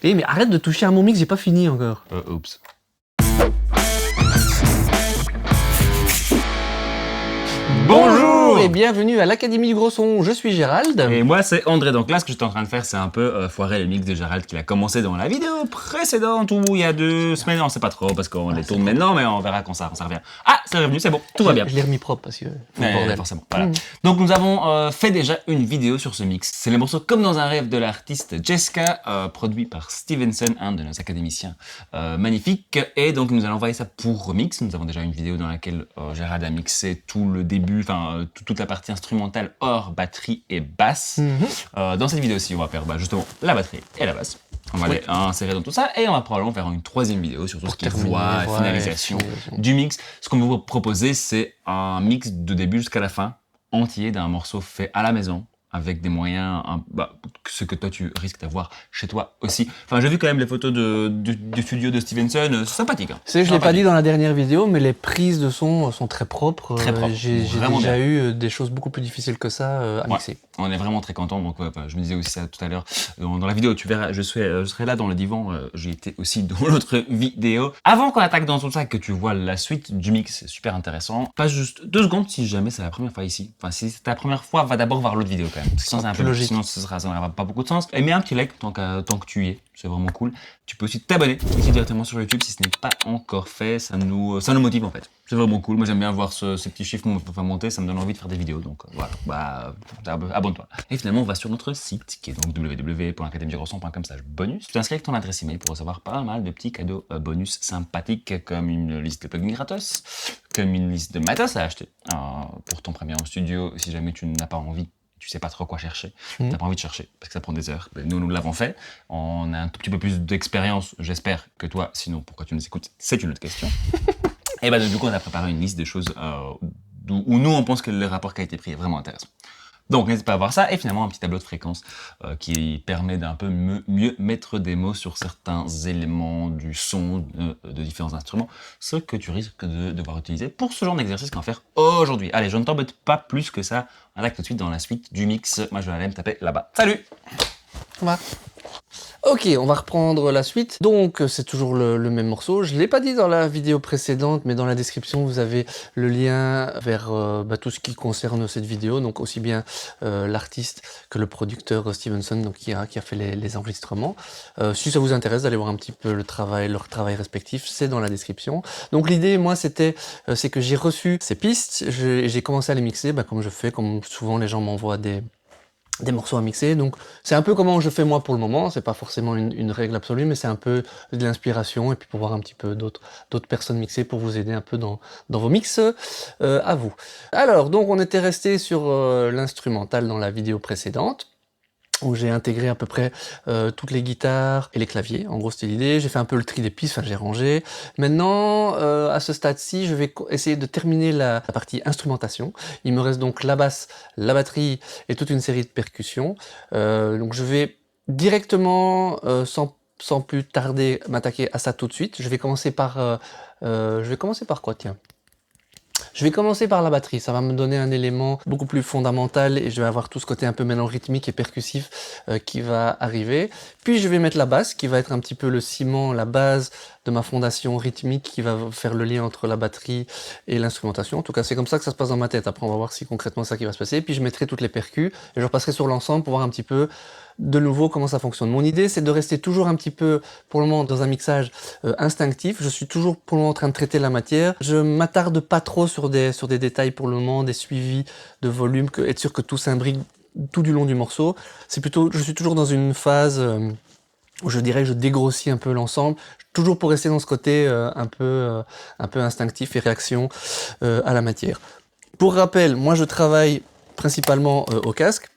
Eh mais arrête de toucher à mon mix, j'ai pas fini encore. Oups. Bonjour et bienvenue à l'Académie du Gros Son, je suis Gérald. Et moi c'est André, donc là ce que j'étais en train de faire c'est un peu foirer le mix de Gérald qu'il a commencé dans la vidéo précédente où il y a 2 semaines, on sait pas trop parce qu'on les tourne maintenant mais on verra quand ça revient. Ah c'est revenu, c'est bon, tout va bien. Je l'ai remis propre parce que... Forcément, voilà. Donc nous avons fait déjà une vidéo sur ce mix. C'est le morceau Comme dans un rêve de l'artiste Jeska, produit par Stevenson, un de nos académiciens magnifiques. Et donc nous allons envoyer ça pour remix. Nous avons déjà une vidéo dans laquelle Gérald a mixé tout le début, enfin toute la partie instrumentale hors batterie et basse. Dans cette vidéo-ci, on va faire justement la batterie et la basse. On va les insérer dans tout ça et on va probablement faire une 3e vidéo sur tout ce qui est voix, finalisation du mix. Ce qu'on va vous proposer, c'est un mix de début jusqu'à la fin, entier d'un morceau fait à la maison, avec des moyens, ce que toi tu risques d'avoir chez toi aussi. Enfin, j'ai vu quand même les photos du studio de Stevenson, c'est sympathique. Hein. Je l'ai pas dit dans la dernière vidéo, mais les prises de son sont très propres. Très propres. J'ai déjà eu des choses beaucoup plus difficiles que ça à mixer. On est vraiment très contents, donc je me disais aussi ça tout à l'heure. Dans la vidéo, tu verras, je serai là dans le divan, j'ai été aussi dans l'autre vidéo. Avant qu'on attaque dans tout ça, que tu vois la suite du mix, c'est super intéressant. Passe juste 2 secondes si jamais c'est la première fois ici. Enfin, si c'est ta première fois, va d'abord voir l'autre vidéo quand même. Sinon, c'est un peu logique. Sinon, ça n'aura pas beaucoup de sens. Et mets un petit like tant que tu y es. C'est vraiment cool. Tu peux aussi t'abonner ici directement sur YouTube si ce n'est pas encore fait. Ça nous motive en fait. C'est vraiment cool. Moi, j'aime bien voir ces petits chiffres monter. Ça me donne envie de faire des vidéos. Donc voilà. Abonne-toi. Et finalement, on va sur notre site qui est donc www.academiedugrosson.com/bonus. Tu t'inscris avec ton adresse email pour recevoir pas mal de petits cadeaux bonus sympathiques comme une liste de plugins gratos, comme une liste de matos à acheter pour ton premier studio si jamais tu n'as pas envie. Tu sais pas trop quoi chercher, t'as pas envie de chercher, parce que ça prend des heures. Nous l'avons fait, on a un tout petit peu plus d'expérience, j'espère, que toi, sinon pourquoi tu nous écoutes, c'est une autre question. Et du coup, on a préparé une liste de choses où nous, on pense que le rapport qualité-prix est vraiment intéressant. Donc n'hésite pas à voir ça, et finalement un petit tableau de fréquence qui permet d'un peu mieux mettre des mots sur certains éléments du son de différents instruments, ce que tu risques de devoir utiliser pour ce genre d'exercice qu'on va faire aujourd'hui. Allez, je ne t'embête pas plus que ça, on attaque tout de suite dans la suite du mix. Moi je vais aller me taper là-bas. Salut! Ok, on va reprendre la suite. Donc, c'est toujours le même morceau. Je ne l'ai pas dit dans la vidéo précédente, mais dans la description, vous avez le lien vers tout ce qui concerne cette vidéo. Donc, aussi bien l'artiste que le producteur Stevenson, donc, qui a fait les enregistrements. Si ça vous intéresse d'aller voir un petit peu leur travail respectif, c'est dans la description. Donc, l'idée, moi, c'est que j'ai reçu ces pistes. J'ai commencé à les mixer, comme je fais, comme souvent les gens m'envoient des morceaux à mixer, donc c'est un peu comment je fais moi pour le moment, c'est pas forcément une règle absolue, mais c'est un peu de l'inspiration, et puis pour voir un petit peu d'autres personnes mixer, pour vous aider un peu dans vos mix à vous. Alors, donc on était resté sur l'instrumental dans la vidéo précédente, où j'ai intégré à peu près toutes les guitares et les claviers. En gros, c'était l'idée. J'ai fait un peu le tri des pistes, j'ai rangé. Maintenant, à ce stade-ci, je vais essayer de terminer la partie instrumentation. Il me reste donc la basse, la batterie et toute une série de percussions. Donc je vais directement, sans plus tarder, m'attaquer à ça tout de suite. Je vais commencer par quoi, tiens? Je vais commencer par la batterie, ça va me donner un élément beaucoup plus fondamental et je vais avoir tout ce côté un peu maintenant rythmique et percussif qui va arriver. Puis je vais mettre la basse qui va être un petit peu le ciment, la base de ma fondation rythmique qui va faire le lien entre la batterie et l'instrumentation. En tout cas, c'est comme ça que ça se passe dans ma tête. Après, on va voir si concrètement c'est ça qui va se passer. Puis je mettrai toutes les percus et je repasserai sur l'ensemble pour voir un petit peu de nouveau comment ça fonctionne. Mon idée, c'est de rester toujours un petit peu, pour le moment, dans un mixage instinctif. Je suis toujours pour le moment en train de traiter la matière. Je m'attarde pas trop sur des détails pour le moment, des suivis de volume, être sûr que tout s'imbrique tout du long du morceau. C'est plutôt, je suis toujours dans une phase où je dirais que je dégrossis un peu l'ensemble, toujours pour rester dans ce côté un peu instinctif et réaction à la matière. Pour rappel, moi je travaille principalement au casque.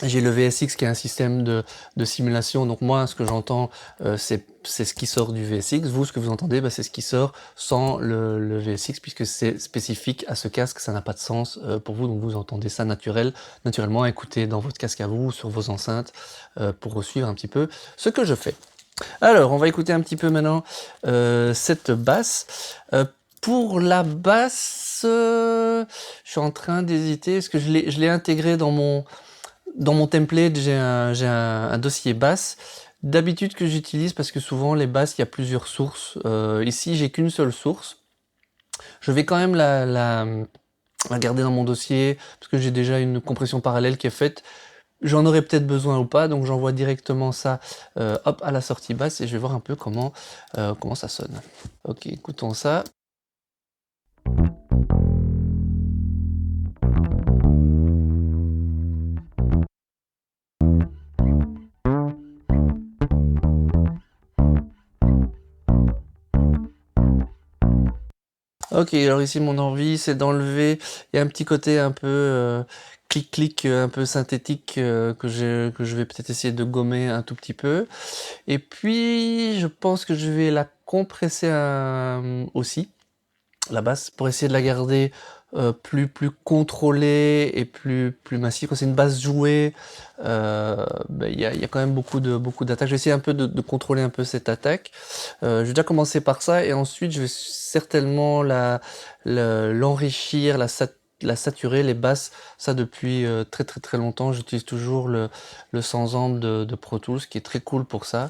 J'ai le VSX qui est un système de simulation, donc moi ce que j'entends c'est ce qui sort du VSX, vous ce que vous entendez c'est ce qui sort sans le VSX puisque c'est spécifique à ce casque, ça n'a pas de sens pour vous, donc vous entendez ça naturellement, écoutez dans votre casque à vous, sur vos enceintes pour suivre un petit peu ce que je fais. Alors on va écouter un petit peu maintenant cette basse. Pour la basse, je suis en train d'hésiter, est-ce que je l'ai intégré dans mon template, j'ai un dossier basse, d'habitude que j'utilise parce que souvent les basses, il y a plusieurs sources. Ici, j'ai qu'une seule source. Je vais quand même la garder dans mon dossier parce que j'ai déjà une compression parallèle qui est faite. J'en aurais peut-être besoin ou pas, donc j'envoie directement ça hop, à la sortie basse et je vais voir un peu comment ça sonne. Ok, écoutons ça. Ok, alors ici mon envie c'est d'enlever, il y a un petit côté un peu clic-clic, un peu synthétique que je vais peut-être essayer de gommer un tout petit peu. Et puis je pense que je vais la compresser aussi, la basse, pour essayer de la garder plus contrôlée et plus massive. Quand c'est une basse jouée, il y a quand même beaucoup d'attaques. Je vais essayer un peu de contrôler un peu cette attaque. Je vais déjà commencer par ça et ensuite je vais certainement l'enrichir, la saturer, les basses. Ça depuis très longtemps, j'utilise toujours le sans-ample de Pro Tools qui est très cool pour ça.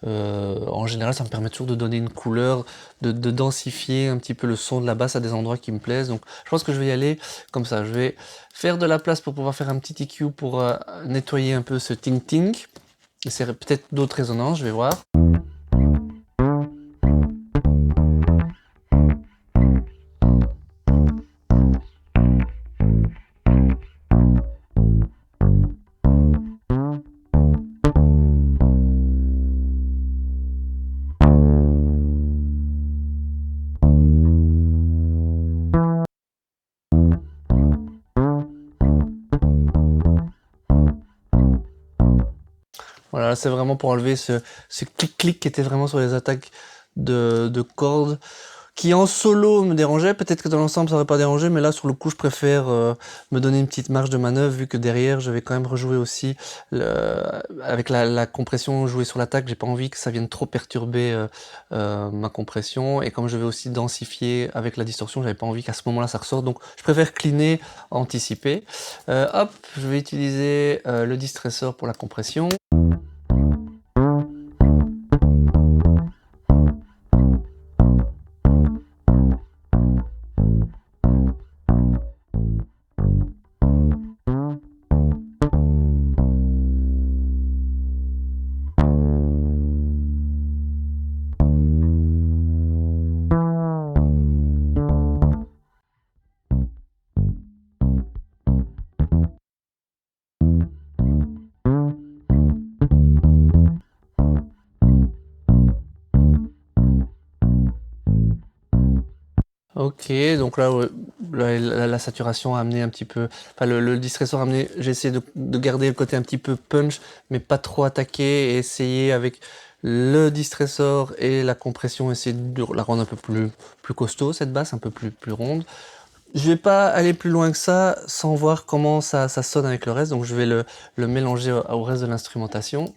En général, ça me permet toujours de donner une couleur, de densifier un petit peu le son de la basse à des endroits qui me plaisent. Donc je pense que je vais y aller comme ça. Je vais faire de la place pour pouvoir faire un petit EQ pour nettoyer un peu ce ting-ting. J'essaierai peut-être d'autres résonances, je vais voir. Voilà, c'est vraiment pour enlever ce clic-clic qui était vraiment sur les attaques de cordes, qui en solo me dérangeait. Peut-être que dans l'ensemble ça aurait pas dérangé, mais là sur le coup je préfère me donner une petite marge de manœuvre, vu que derrière je vais quand même rejouer aussi avec la compression jouer sur l'attaque. J'ai pas envie que ça vienne trop perturber ma compression, et comme je vais aussi densifier avec la distorsion, j'avais pas envie qu'à ce moment-là ça ressorte, donc je préfère cleaner, anticiper. Hop, je vais utiliser le distressor pour la compression. Ok, donc là, ouais, la saturation a amené un petit peu, enfin le distressor a amené, j'ai essayé de garder le côté un petit peu punch, mais pas trop attaqué, et essayer avec le distressor et la compression, essayer de la rendre un peu plus costaud, cette basse, un peu plus ronde. Je vais pas aller plus loin que ça sans voir comment ça sonne avec le reste, donc je vais le mélanger au reste de l'instrumentation.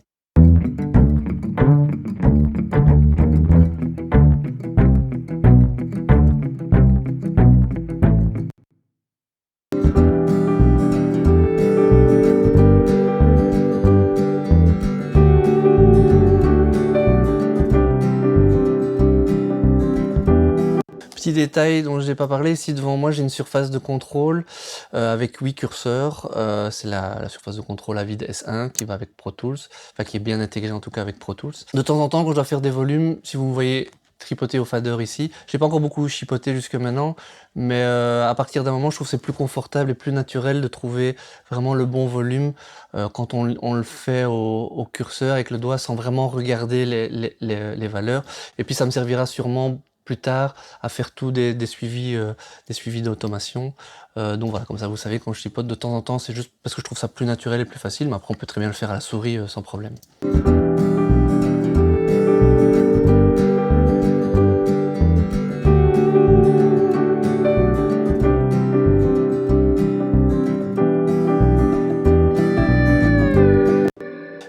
Petit détail dont je n'ai pas parlé, ici devant moi j'ai une surface de contrôle avec 8 curseurs, c'est la surface de contrôle Avid S1 qui va avec Pro Tools, enfin qui est bien intégrée en tout cas avec Pro Tools. De temps en temps quand je dois faire des volumes, si vous me voyez tripoter au fader ici, j'ai pas encore beaucoup chipoté jusque maintenant, mais à partir d'un moment je trouve que c'est plus confortable et plus naturel de trouver vraiment le bon volume quand on le fait au curseur avec le doigt sans vraiment regarder les valeurs, et puis ça me servira sûrement plus tard à faire tout des suivis d'automation. Donc voilà, comme ça vous savez, quand je chipote de temps en temps, c'est juste parce que je trouve ça plus naturel et plus facile, mais après on peut très bien le faire à la souris sans problème.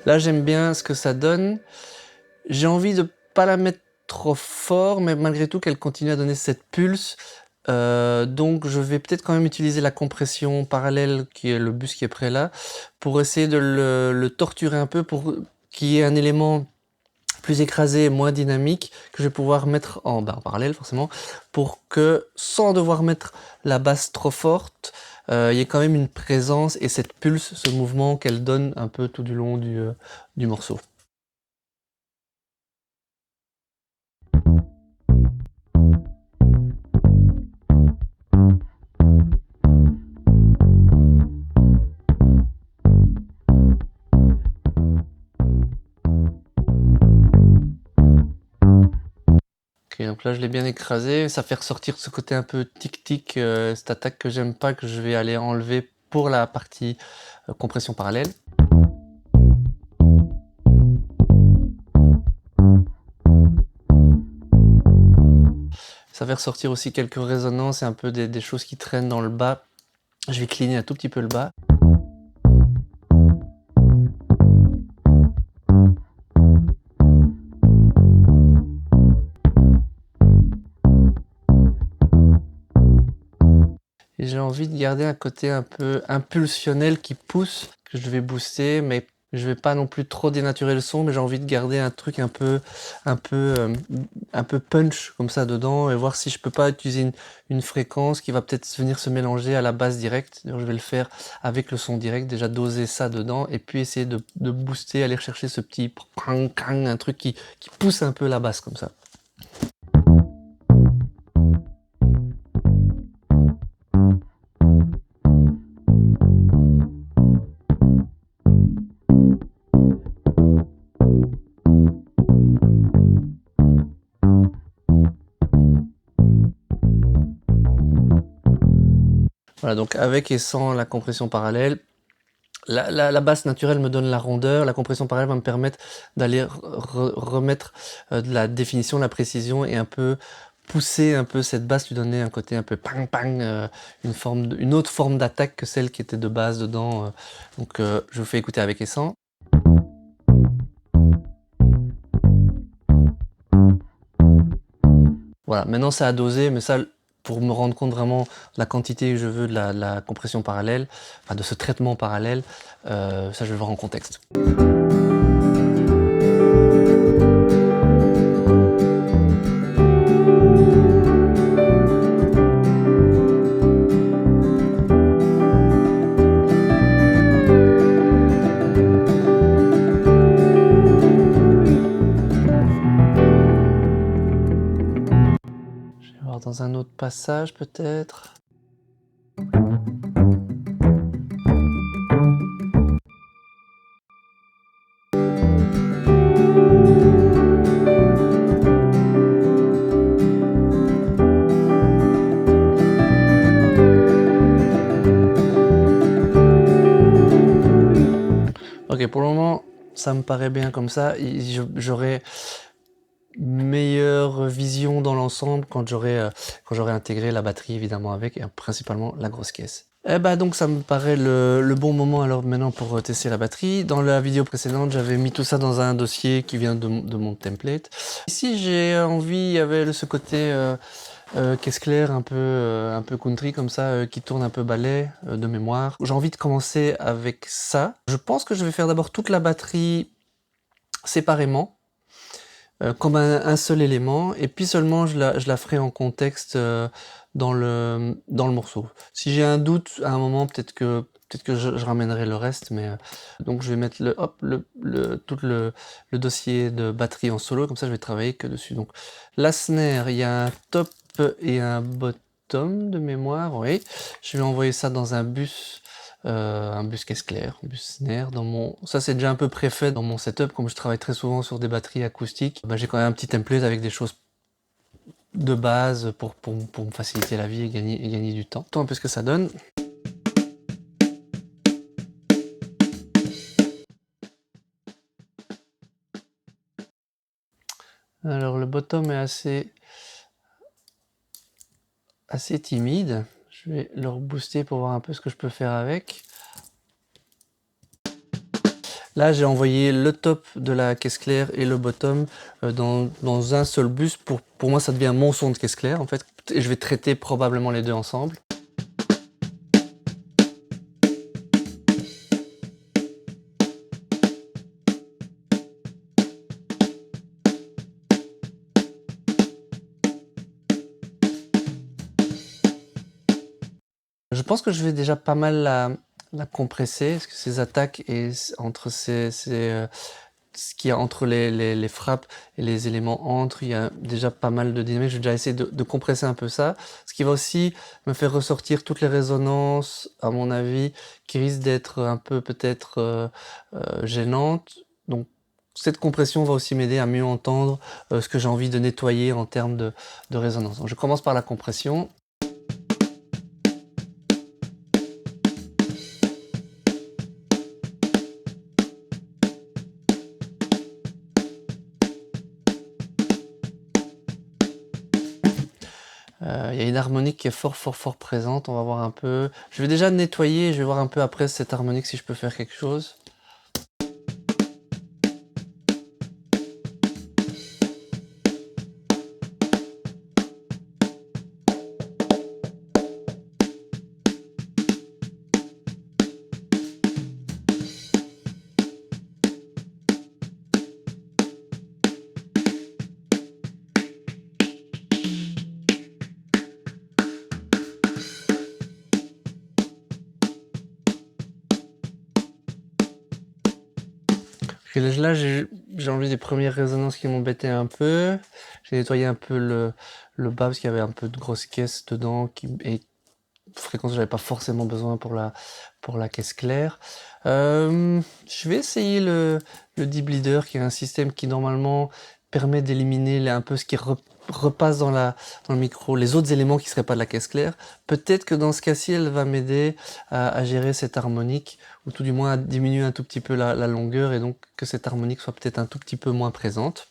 Là j'aime bien ce que ça donne. J'ai envie de pas la mettre trop fort, mais malgré tout qu'elle continue à donner cette pulse. Donc je vais peut-être quand même utiliser la compression parallèle, qui est le bus qui est prêt là, pour essayer de le torturer un peu, pour qu'il y ait un élément plus écrasé, moins dynamique, que je vais pouvoir mettre en parallèle forcément, pour que sans devoir mettre la basse trop forte, il y ait quand même une présence et cette pulse, ce mouvement qu'elle donne un peu tout du long du morceau. Ok, donc là je l'ai bien écrasé, ça fait ressortir ce côté un peu tic-tic, cette attaque que j'aime pas, que je vais aller enlever pour la partie compression parallèle. Ça fait ressortir aussi quelques résonances et un peu des choses qui traînent dans le bas. Je vais cleaner un tout petit peu le bas. Et j'ai envie de garder un côté un peu impulsionnel qui pousse, que je vais booster, mais je vais pas non plus trop dénaturer le son, mais j'ai envie de garder un truc un peu punch comme ça dedans, et voir si je peux pas utiliser une fréquence qui va peut-être venir se mélanger à la basse directe. Donc je vais le faire avec le son direct, déjà doser ça dedans, et puis essayer de booster, aller chercher ce petit un truc qui pousse un peu la basse comme ça. Voilà, donc avec et sans la compression parallèle, la basse naturelle me donne la rondeur, la compression parallèle va me permettre d'aller remettre de la définition, de la précision et un peu pousser un peu cette basse, lui donner un côté un peu pang pang, une autre forme d'attaque que celle qui était de base dedans. Donc je vous fais écouter avec et sans. Voilà, maintenant c'est à doser, mais ça, pour me rendre compte vraiment de la quantité que je veux de la compression parallèle, enfin de ce traitement parallèle, ça je vais voir en contexte. Je vais voir dans un autre passage peut-être. Ok, pour le moment, ça me paraît bien comme ça. J'aurai une meilleure vision dans l'ensemble quand j'aurai intégré la batterie évidemment avec, et principalement la grosse caisse. Eh bah donc ça me paraît le bon moment alors maintenant pour tester la batterie. Dans la vidéo précédente, j'avais mis tout ça dans un dossier qui vient de mon template. Ici, j'ai envie, il y avait ce côté caisse claire un peu country comme ça, qui tourne un peu ballet de mémoire. J'ai envie de commencer avec ça. Je pense que je vais faire d'abord toute la batterie séparément, comme un seul élément, et puis seulement je la ferai en contexte dans le morceau. Si j'ai un doute à un moment, peut-être que je ramènerai le reste, mais donc je vais mettre tout le dossier de batterie en solo, comme ça je vais travailler que dessus. Donc la snare, il y a un top et un bottom de mémoire, oui. Je vais envoyer ça dans un bus caisse claire, un bus snare. Ça c'est déjà un peu préfait dans mon setup, comme je travaille très souvent sur des batteries acoustiques. Bah, j'ai quand même un petit template avec des choses de base pour me faciliter la vie et gagner du temps. Un peu ce que ça donne. Alors le bottom est assez timide. Je vais le rebooster pour voir un peu ce que je peux faire avec. Là, j'ai envoyé le top de la caisse claire et le bottom dans un seul bus. Pour moi, ça devient mon son de caisse claire en fait. Et je vais traiter probablement les deux ensemble. je pense que je vais déjà pas mal la compresser, parce que ces attaques et entre ce qu'il y a entre les frappes et les éléments entre, il y a déjà pas mal de dynamique. Je vais déjà essayer de compresser un peu ça, ce qui va aussi me faire ressortir toutes les résonances, à mon avis, qui risquent d'être un peu peut-être gênantes. Donc cette compression va aussi m'aider à mieux entendre ce que j'ai envie de nettoyer en termes de résonance. Donc je commence par la compression. Il y a une harmonique qui est fort présente, on va voir un peu. Je vais déjà nettoyer, je vais voir un peu après cette harmonique si je peux faire quelque chose. Et là, j'ai enlevé les premières résonances qui m'embêtaient un peu. J'ai nettoyé un peu le bas parce qu'il y avait un peu de grosses caisses dedans et fréquence j'avais pas forcément besoin pour la caisse claire. Je vais essayer le Deep Bleeder qui est un système qui normalement permet d'éliminer un peu ce qui repasse dans le micro, les autres éléments qui seraient pas de la caisse claire. Peut-être que dans ce cas-ci, elle va m'aider à gérer cette harmonique, ou tout du moins à diminuer un tout petit peu la longueur, et donc que cette harmonique soit peut-être un tout petit peu moins présente.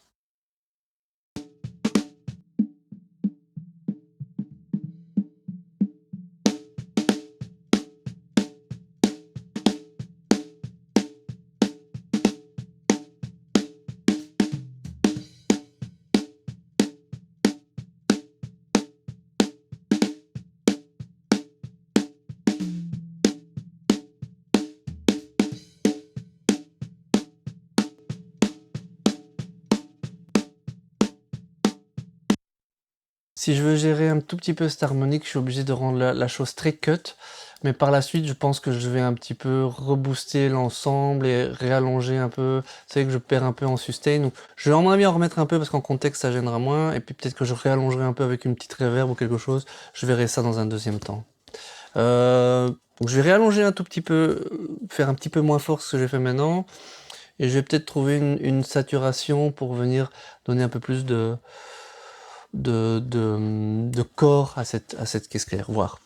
Si je veux gérer un tout petit peu cette harmonique, je suis obligé de rendre la chose très cut. Mais par la suite, je pense que je vais un petit peu rebooster l'ensemble et réallonger un peu. C'est vrai que je perds un peu en sustain. Donc je vais en bien en remettre un peu parce qu'en contexte, ça gênera moins. Et puis peut-être que je réallongerai un peu avec une petite reverb ou quelque chose. Je verrai ça dans un deuxième temps. Donc je vais réallonger un tout petit peu, faire un petit peu moins fort ce que j'ai fait maintenant. Et je vais peut-être trouver une saturation pour venir donner un peu plus de corps à cette caisse claire, voir.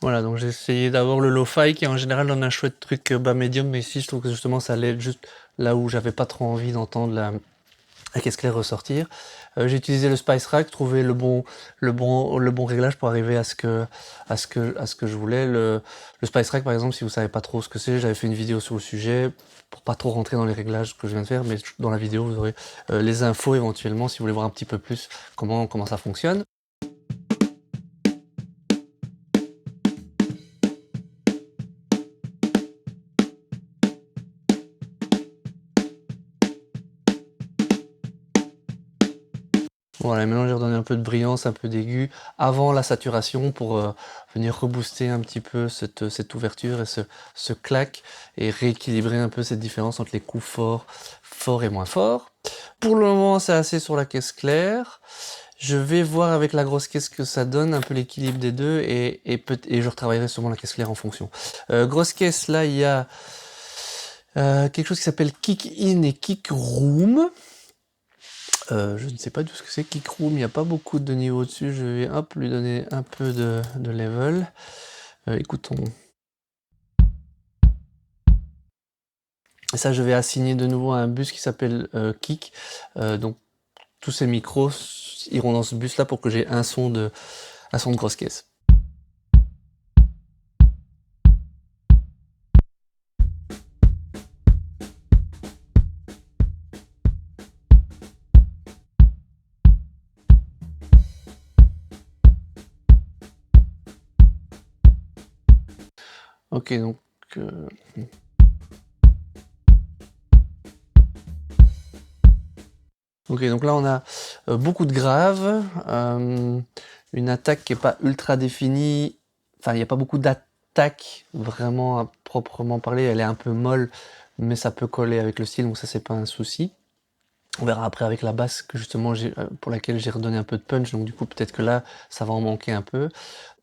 Voilà, donc j'ai essayé d'avoir le lo-fi qui en général donne un chouette truc bas médium, mais ici je trouve que justement ça allait juste là où j'avais pas trop envie d'entendre la caisse claire ressortir. J'ai utilisé le Spice Rack, trouvé le bon réglage pour arriver à ce que je voulais. Le Spice Rack par exemple, si vous savez pas trop ce que c'est, j'avais fait une vidéo sur le sujet pour pas trop rentrer dans les réglages que je viens de faire, mais dans la vidéo vous aurez les infos éventuellement si vous voulez voir un petit peu plus comment ça fonctionne. Voilà, et maintenant j'ai redonné un peu de brillance, un peu d'aigu avant la saturation pour venir rebooster un petit peu cette ouverture et ce clac et rééquilibrer un peu cette différence entre les coups forts et moins forts. Pour le moment, c'est assez sur la caisse claire. Je vais voir avec la grosse caisse que ça donne, un peu l'équilibre des deux et je retravaillerai sûrement la caisse claire en fonction. Grosse caisse, là, il y a Quelque chose qui s'appelle Kick In et Kick Room. Je ne sais pas du tout ce que c'est Kick Room, il n'y a pas beaucoup de niveaux dessus, je vais lui donner un peu de level. Écoutons. Et ça, je vais assigner de nouveau à un bus qui s'appelle Kick. Donc tous ces micros iront dans ce bus là pour que j'ai un son de grosse caisse. Ok, donc ok, donc là on a beaucoup de graves, une attaque qui est pas ultra définie, enfin il n'y a pas beaucoup d'attaque vraiment à proprement parler, elle est un peu molle, mais ça peut coller avec le style, donc ça c'est pas un souci. On verra après avec la basse que justement pour laquelle j'ai redonné un peu de punch, donc du coup peut-être que là ça va en manquer un peu.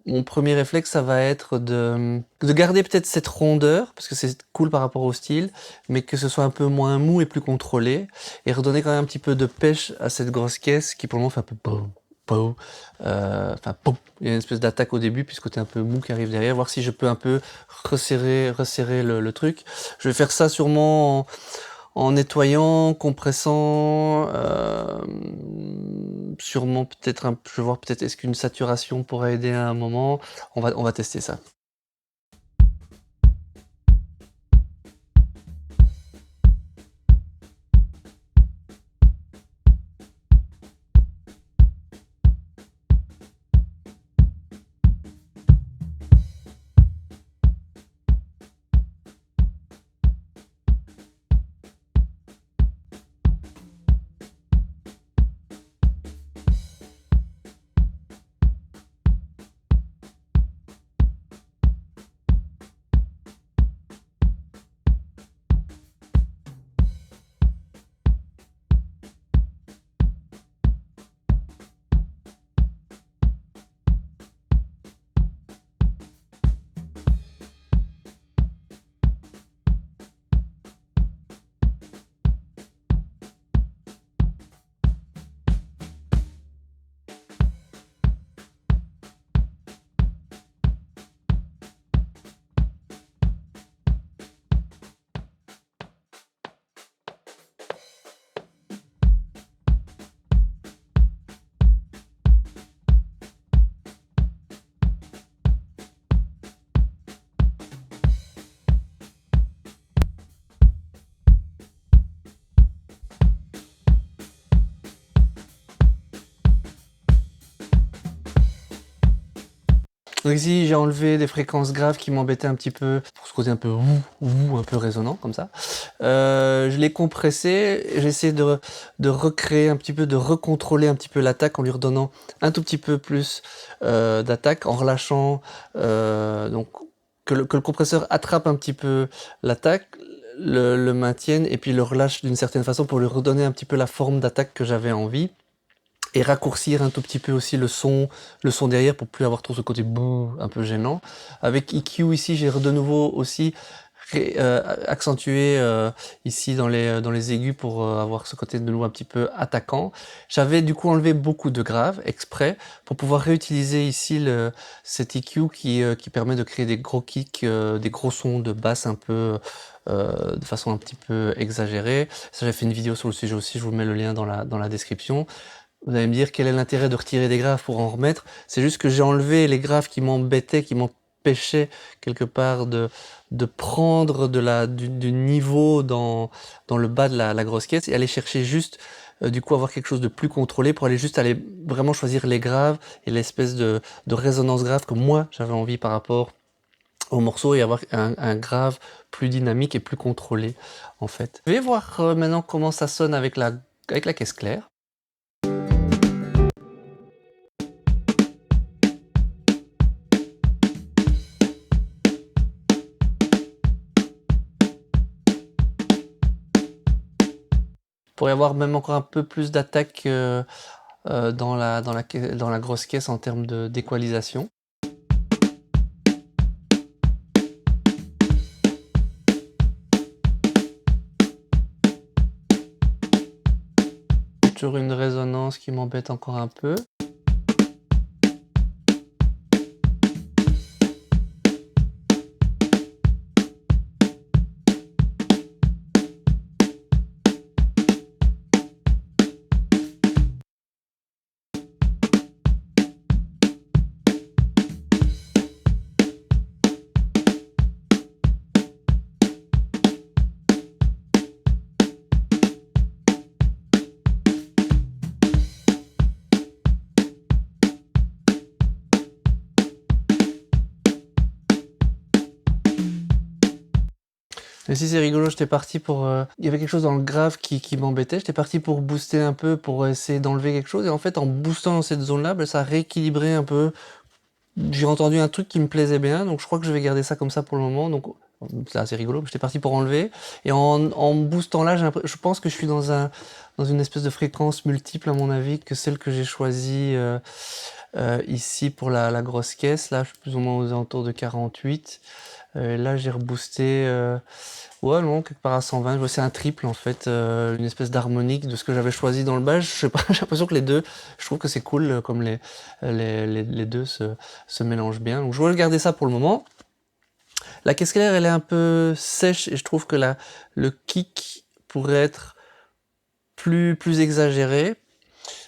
Mon premier réflexe, ça va être de garder peut-être cette rondeur, parce que c'est cool par rapport au style, mais que ce soit un peu moins mou et plus contrôlé, et redonner quand même un petit peu de pêche à cette grosse caisse qui pour le moment fait un peu pow, pow, enfin pow. Il y a une espèce d'attaque au début, puis ce côté un peu mou qui arrive derrière, voir si je peux un peu resserrer le truc. Je vais faire ça sûrement en nettoyant, compressant, sûrement peut-être je vais voir peut-être est-ce qu'une saturation pourrait aider à un moment. On va tester ça. Donc ici j'ai enlevé des fréquences graves qui m'embêtaient un petit peu, pour ce côté un peu un peu résonnant comme ça. Je l'ai compressé, j'ai essayé de recréer un petit peu, de recontrôler un petit peu l'attaque en lui redonnant un tout petit peu plus d'attaque, en relâchant, donc que le compresseur attrape un petit peu l'attaque, le maintienne et puis le relâche d'une certaine façon pour lui redonner un petit peu la forme d'attaque que j'avais envie. Et raccourcir un tout petit peu aussi le son derrière pour plus avoir trop ce côté bouh un peu gênant. Avec EQ ici, j'ai de nouveau aussi accentué ici dans les aigus pour avoir ce côté de nouveau un petit peu attaquant. J'avais du coup enlevé beaucoup de graves exprès pour pouvoir réutiliser ici cet EQ qui permet de créer des gros kicks, des gros sons de basse un peu de façon un petit peu exagérée. Ça, j'ai fait une vidéo sur le sujet aussi, je vous mets le lien dans la description. Vous allez me dire quel est l'intérêt de retirer des graves pour en remettre. C'est juste que j'ai enlevé les graves qui m'embêtaient, qui m'empêchaient quelque part de prendre du niveau dans le bas de la grosse caisse et aller chercher juste, du coup avoir quelque chose de plus contrôlé pour aller juste aller vraiment choisir les graves et l'espèce de résonance grave que moi j'avais envie par rapport au morceau et avoir un grave plus dynamique et plus contrôlé en fait. Je vais voir maintenant comment ça sonne avec la caisse claire. Pour y avoir même encore un peu plus d'attaque dans la grosse caisse en termes d'équalisation. toujours une résonance qui m'embête encore un peu. Mais si c'est rigolo, j'étais parti pour... Il y avait quelque chose dans le grave qui m'embêtait. J'étais parti pour booster un peu, pour essayer d'enlever quelque chose. Et en fait, en boostant dans cette zone-là, ben, ça a rééquilibré un peu. J'ai entendu un truc qui me plaisait bien, donc je crois que je vais garder ça comme ça pour le moment. Donc c'est assez rigolo. J'étais parti pour enlever. Et en boostant là, je pense que je suis dans une espèce de fréquence multiple, à mon avis, que celle que j'ai choisie ici pour la grosse caisse. Là, je suis plus ou moins aux alentours de 48. Là, j'ai reboosté... Ouais, non, quelque part à 120. Ouais, c'est un triple en fait, une espèce d'harmonique de ce que j'avais choisi dans le bas. Je sais pas, j'ai l'impression que les deux, je trouve que c'est cool comme les deux se mélangent bien. Donc je vais garder ça pour le moment. La caisse claire, elle est un peu sèche et je trouve que le kick pourrait être plus exagéré.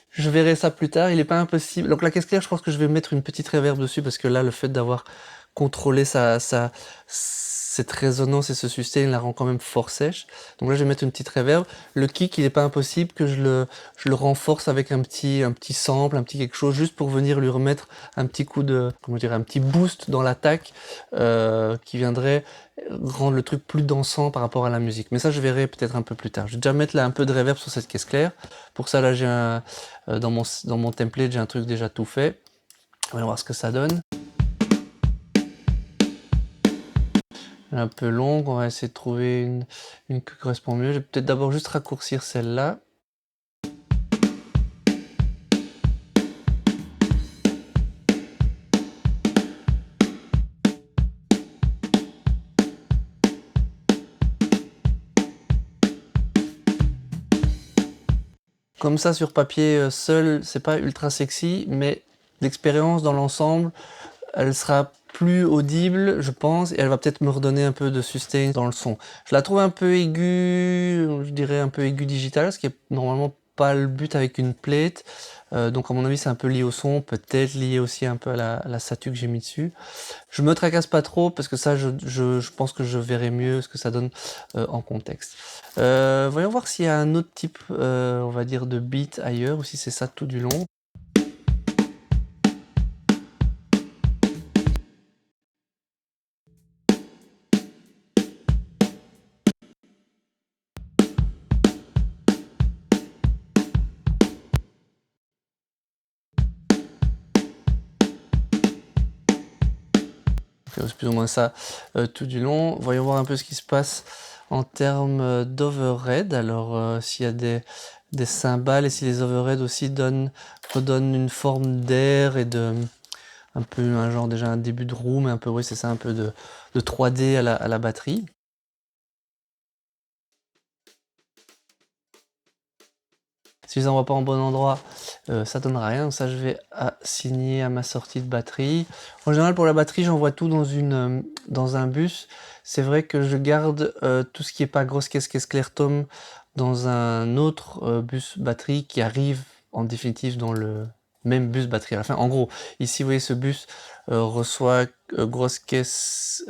Je verrai ça plus tard, il n'est pas impossible. Donc la caisse claire, je pense que je vais mettre une petite reverb dessus parce que là, le fait d'avoir contrôlé cette résonance et ce sustain la rend quand même fort sèche. Donc là, je vais mettre une petite reverb. Le kick, il n'est pas impossible que je le renforce avec un petit sample, un petit quelque chose, juste pour venir lui remettre un petit coup de, comment dire, un petit boost dans l'attaque qui viendrait rendre le truc plus dansant par rapport à la musique. Mais ça, je verrai peut-être un peu plus tard. Je vais déjà mettre là un peu de reverb sur cette caisse claire. Pour ça, là, j'ai dans mon template, j'ai un truc déjà tout fait. On va voir ce que ça donne. Un peu longue, on va essayer de trouver une qui correspond mieux. Je vais peut-être d'abord juste raccourcir celle-là. Comme ça sur papier seul, c'est pas ultra sexy, mais l'expérience dans l'ensemble, elle sera plus audible, je pense, et elle va peut-être me redonner un peu de sustain dans le son. Je la trouve un peu aiguë, je dirais un peu aiguë digital, ce qui est normalement pas le but avec une plate. Donc à mon avis c'est un peu lié au son, peut-être lié aussi un peu à la satu que j'ai mis dessus. Je me tracasse pas trop parce que ça je pense que je verrai mieux ce que ça donne en contexte. Voyons voir s'il y a un autre type on va dire de beat ailleurs ou si c'est ça tout du long. C'est plus ou moins ça tout du long. Voyons voir un peu ce qui se passe en termes d'overhead. Alors s'il y a des cymbales et si les overheads aussi redonnent une forme d'air et un peu un genre déjà un début de room, un peu oui c'est ça, un peu de 3D à la batterie. Si je les envoie pas en bon endroit, ça donnera rien. Donc ça, je vais assigner à ma sortie de batterie. En général, pour la batterie, j'envoie tout dans un bus. C'est vrai que je garde tout ce qui est pas grosse caisse claire tom dans un autre bus batterie qui arrive en définitive dans le même bus batterie à la fin. En gros, ici, vous voyez, ce bus reçoit grosse caisse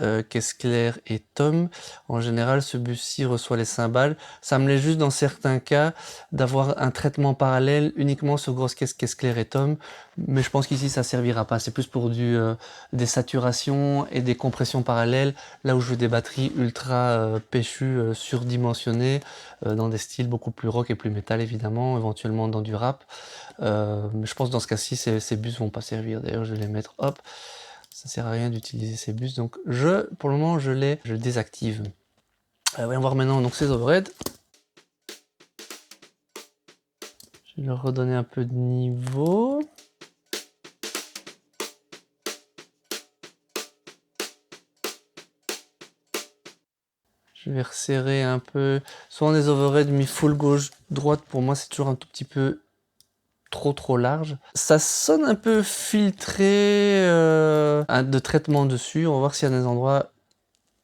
claire et tom. En général, ce bus-ci reçoit les cymbales. Ça me laisse juste dans certains cas d'avoir un traitement parallèle uniquement sur grosse caisse claire et tom, mais je pense qu'ici ça servira pas, c'est plus pour des saturations et des compressions parallèles, là où je veux des batteries ultra péchues, surdimensionnées, dans des styles beaucoup plus rock et plus métal évidemment, éventuellement dans du rap, mais je pense que dans ce cas-ci ces bus vont pas servir, d'ailleurs je vais les mettre, hop, ça sert à rien d'utiliser ces bus, donc pour le moment je désactive. Voyons voir maintenant donc ces overheads. Je vais leur redonner un peu de niveau. Je vais resserrer un peu. Souvent des overhead mis full gauche-droite, pour moi c'est toujours un tout petit peu trop large. Ça sonne un peu filtré de traitement dessus. On va voir s'il y a des endroits,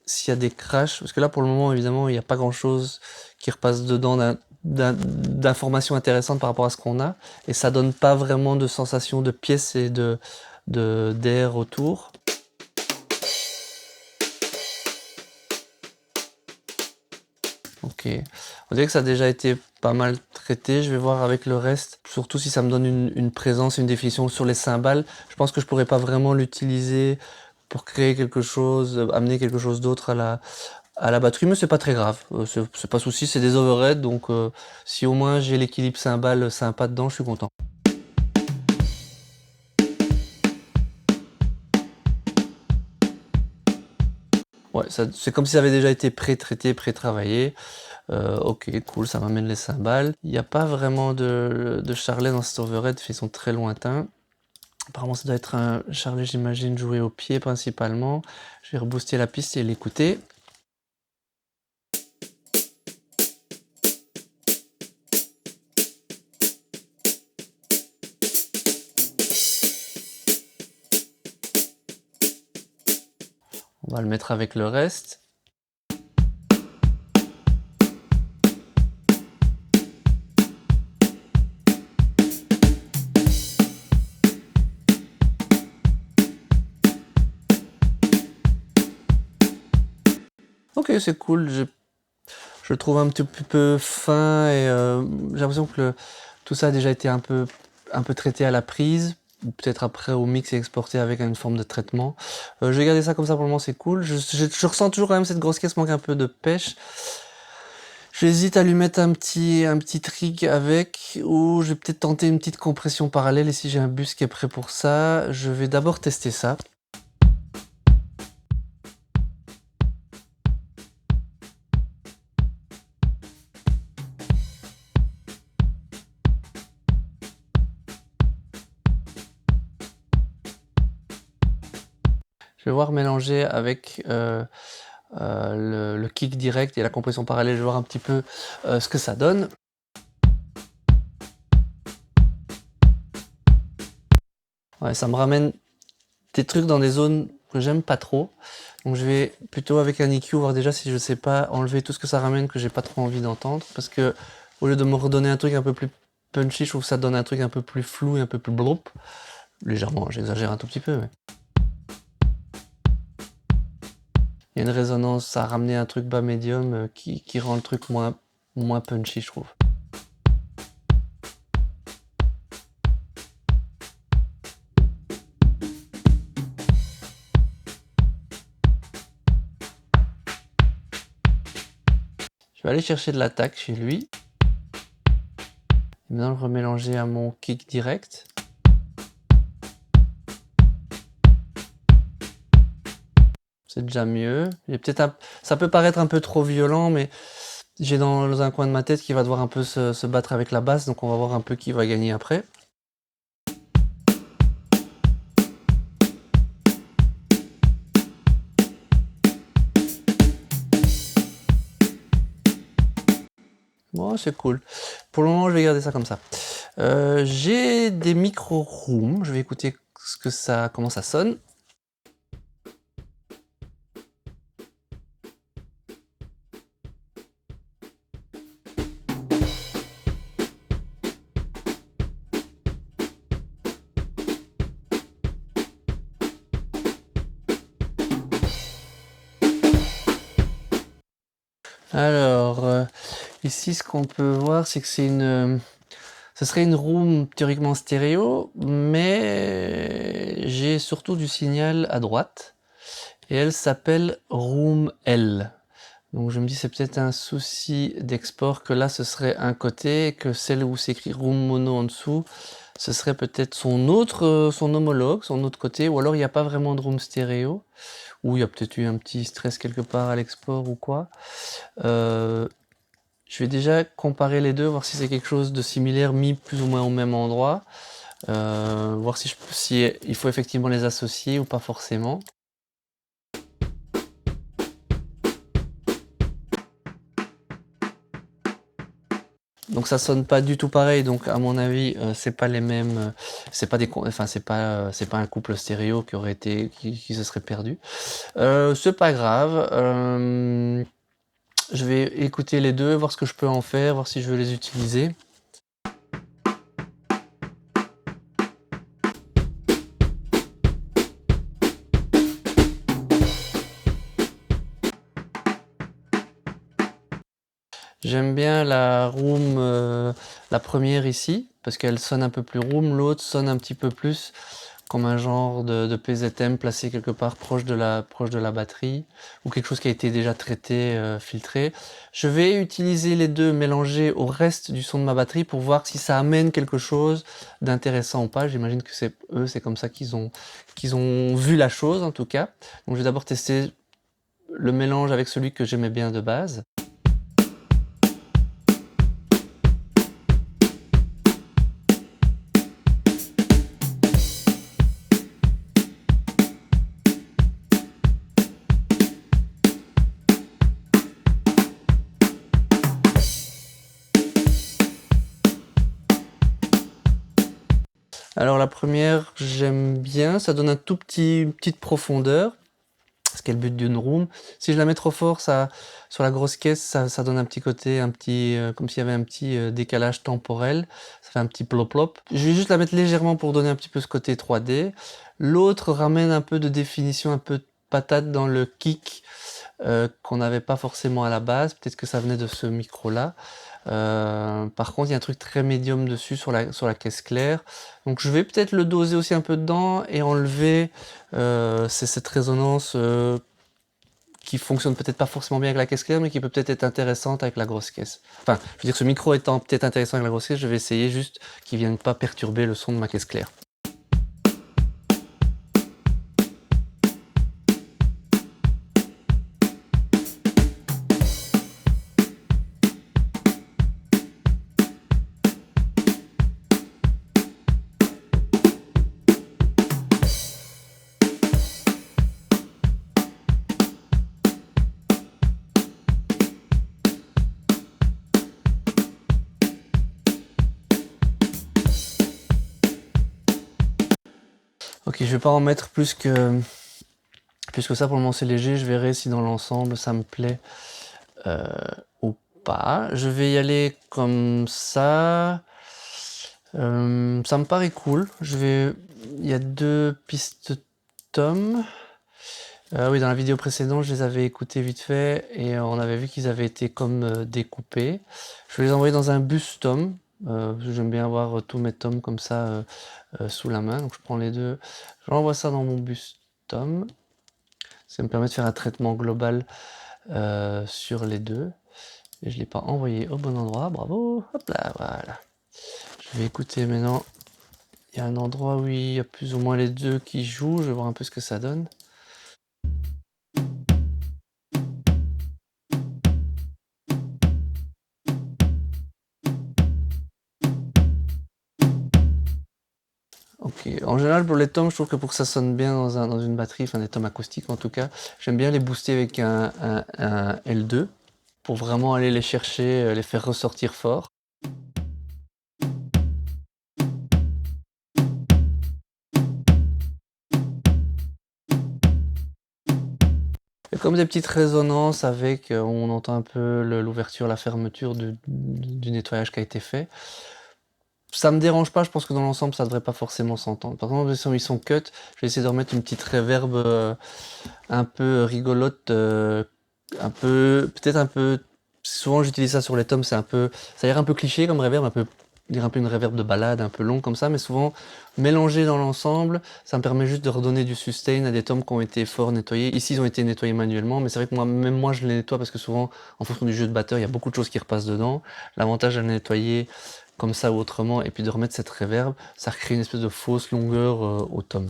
s'il y a des crashs. Parce que là pour le moment évidemment il n'y a pas grand chose qui repasse dedans d'informations intéressantes par rapport à ce qu'on a. Et ça donne pas vraiment de sensation de pièces et d'air autour. Ok, on dirait que ça a déjà été pas mal traité. Je vais voir avec le reste, surtout si ça me donne une présence, une définition sur les cymbales. Je pense que je pourrais pas vraiment l'utiliser pour créer quelque chose, amener quelque chose d'autre à la batterie, mais c'est pas très grave. C'est pas souci, c'est des overheads, donc si au moins j'ai l'équilibre cymbale sympa dedans, je suis content. Ouais, c'est comme si ça avait déjà été pré-traité, pré-travaillé. Ok, cool, ça m'amène les cymbales. Il n'y a pas vraiment de charlet dans cet overhead, ils sont très lointains. Apparemment, ça doit être un charlet, j'imagine, joué au pied principalement. Je vais rebooster la piste et l'écouter. On va le mettre avec le reste. Ok, c'est cool. Je le trouve un petit peu fin et j'ai l'impression que tout ça a déjà été un peu traité à la prise. Peut-être après au mix et exporté avec une forme de traitement. Je vais garder ça comme ça pour le moment, c'est cool. Je ressens toujours quand même cette grosse caisse manque un peu de pêche. J'hésite à lui mettre un petit trick avec, ou je vais peut-être tenter une petite compression parallèle, et si j'ai un bus qui est prêt pour ça, je vais d'abord tester ça. Je vais voir mélanger avec le kick direct et la compression parallèle, je vais voir un petit peu ce que ça donne. Ouais, ça me ramène des trucs dans des zones que j'aime pas trop. Donc je vais plutôt avec un EQ voir déjà si je sais pas enlever tout ce que ça ramène que j'ai pas trop envie d'entendre. Parce que au lieu de me redonner un truc un peu plus punchy, je trouve que ça donne un truc un peu plus flou et un peu plus bloup. Légèrement, j'exagère un tout petit peu, mais... Il y a une résonance à ramener un truc bas médium qui rend le truc moins punchy, je trouve. Je vais aller chercher de l'attaque chez lui. Maintenant le remélanger à mon kick direct. C'est déjà mieux. Ça peut paraître un peu trop violent, mais j'ai dans un coin de ma tête qui va devoir un peu se battre avec la basse, donc on va voir un peu qui va gagner après. Bon, c'est cool. Pour le moment, je vais garder ça comme ça. J'ai des micro-rooms. Je vais écouter comment ça sonne. Alors, ici, ce qu'on peut voir, c'est que ce serait une room théoriquement stéréo, mais j'ai surtout du signal à droite. Et elle s'appelle Room L. Donc je me dis c'est peut-être un souci d'export, que là ce serait un côté, et que celle où c'est écrit Room Mono en dessous, ce serait peut-être son homologue, son autre côté, ou alors il n'y a pas vraiment de room stéréo, ou il y a peut-être eu un petit stress quelque part à l'export ou quoi. Je vais déjà comparer les deux, voir si c'est quelque chose de similaire mis plus ou moins au même endroit, voir si il faut effectivement les associer ou pas forcément. Donc ça sonne pas du tout pareil, donc à mon avis c'est pas les mêmes, c'est pas c'est pas un couple stéréo qui aurait été, qui se serait perdu. C'est pas grave, je vais écouter les deux, voir ce que je peux en faire, voir si je veux les utiliser. J'aime bien la room, la première ici, parce qu'elle sonne un peu plus room, l'autre sonne un petit peu plus comme un genre de PZM placé quelque part proche de la batterie, ou quelque chose qui a été déjà traité, filtré. Je vais utiliser les deux mélangés au reste du son de ma batterie pour voir si ça amène quelque chose d'intéressant ou pas. J'imagine que c'est comme ça qu'ils ont vu la chose en tout cas. Donc je vais d'abord tester le mélange avec celui que j'aimais bien de base. Alors la première, j'aime bien, ça donne une petite profondeur, ce qui est le but d'une room. Si je la mets trop fort, sur la grosse caisse, ça donne un petit côté, comme s'il y avait un petit décalage temporel, ça fait un petit plop-plop. Je vais juste la mettre légèrement pour donner un petit peu ce côté 3D. L'autre ramène un peu de définition, un peu de patate dans le kick, qu'on n'avait pas forcément à la base, peut-être que ça venait de ce micro-là. Par contre, il y a un truc très médium dessus sur la caisse claire. Donc je vais peut-être le doser aussi un peu dedans et enlever c'est cette résonance qui fonctionne peut-être pas forcément bien avec la caisse claire, mais qui peut peut-être être intéressante avec la grosse caisse. Enfin, je veux dire, ce micro étant peut-être intéressant avec la grosse caisse, je vais essayer juste qu'il vienne pas perturber le son de ma caisse claire. Ok, je vais pas en mettre plus que ça, pour le moment c'est léger, je verrai si dans l'ensemble ça me plaît ou pas. Je vais y aller comme ça. Ça me paraît cool. Il y a 2 pistes tom. Oui, dans la vidéo précédente, je les avais écoutés vite fait et on avait vu qu'ils avaient été comme découpés. Je vais les envoyer dans un bus tom. Parce que j'aime bien avoir tous mes toms comme ça sous la main. Donc je prends les deux, j'envoie ça dans mon bus tom. Ça me permet de faire un traitement global sur les deux. Et je ne l'ai pas envoyé au bon endroit, bravo, hop là, voilà. Je vais écouter maintenant, il y a un endroit où il y a plus ou moins les deux qui jouent, je vais voir un peu ce que ça donne. Ok, en général pour les toms, je trouve que pour que ça sonne bien dans une batterie, enfin des toms acoustiques en tout cas, j'aime bien les booster avec un L2 pour vraiment aller les chercher, les faire ressortir fort. Et comme des petites résonances avec, on entend un peu l'ouverture, la fermeture du nettoyage qui a été fait. Ça me dérange pas, je pense que dans l'ensemble ça devrait pas forcément s'entendre. Par contre, si ils sont cut, je vais essayer de remettre une petite reverb un peu rigolote, peut-être un peu. Souvent j'utilise ça sur les toms, ça a l'air un peu cliché comme reverb, un peu une reverb de balade, un peu long comme ça, mais souvent mélangé dans l'ensemble, ça me permet juste de redonner du sustain à des toms qui ont été fort nettoyés. Ici ils ont été nettoyés manuellement, mais c'est vrai que même moi je les nettoie parce que souvent, en fonction du jeu de batteur, il y a beaucoup de choses qui repassent dedans. L'avantage de les nettoyer comme ça ou autrement, et puis de remettre cette reverb, ça recrée une espèce de fausse longueur au tom.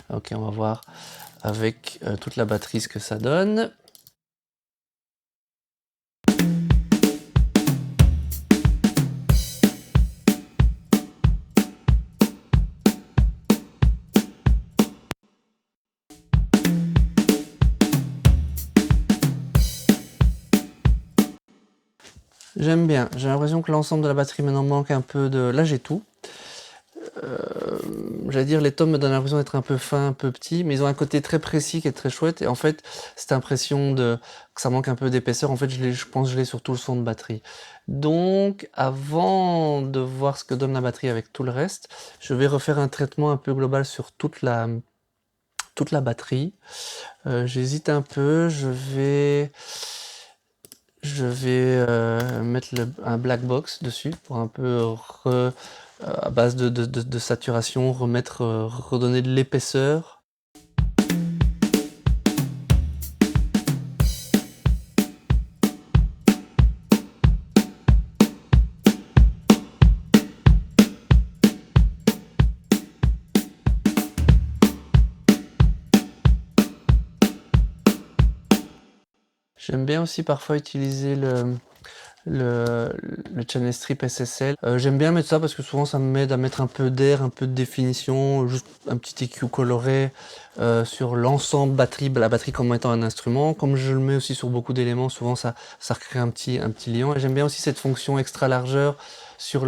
Ok, on va voir avec toute la batterie ce que ça donne. J'aime bien. J'ai l'impression que l'ensemble de la batterie maintenant manque un peu de... Là, j'ai tout. J'allais dire, les tomes me donnent l'impression d'être un peu fins, un peu petits, mais ils ont un côté très précis qui est très chouette. Et en fait, cette impression que ça manque un peu d'épaisseur, en fait, je pense que je l'ai sur tout le son de batterie. Donc, avant de voir ce que donne la batterie avec tout le reste, je vais refaire un traitement un peu global sur toute la batterie. J'hésite un peu, je vais mettre un black box dessus pour un peu à base de saturation, redonner de l'épaisseur. J'aime bien aussi parfois utiliser le, le channel strip SSL. J'aime bien mettre ça parce que souvent ça m'aide à mettre un peu d'air, un peu de définition, juste un petit EQ coloré sur l'ensemble batterie, la batterie comme étant un instrument. Comme je le mets aussi sur beaucoup d'éléments, souvent ça recrée un petit liant. Et j'aime bien aussi cette fonction extra largeur sur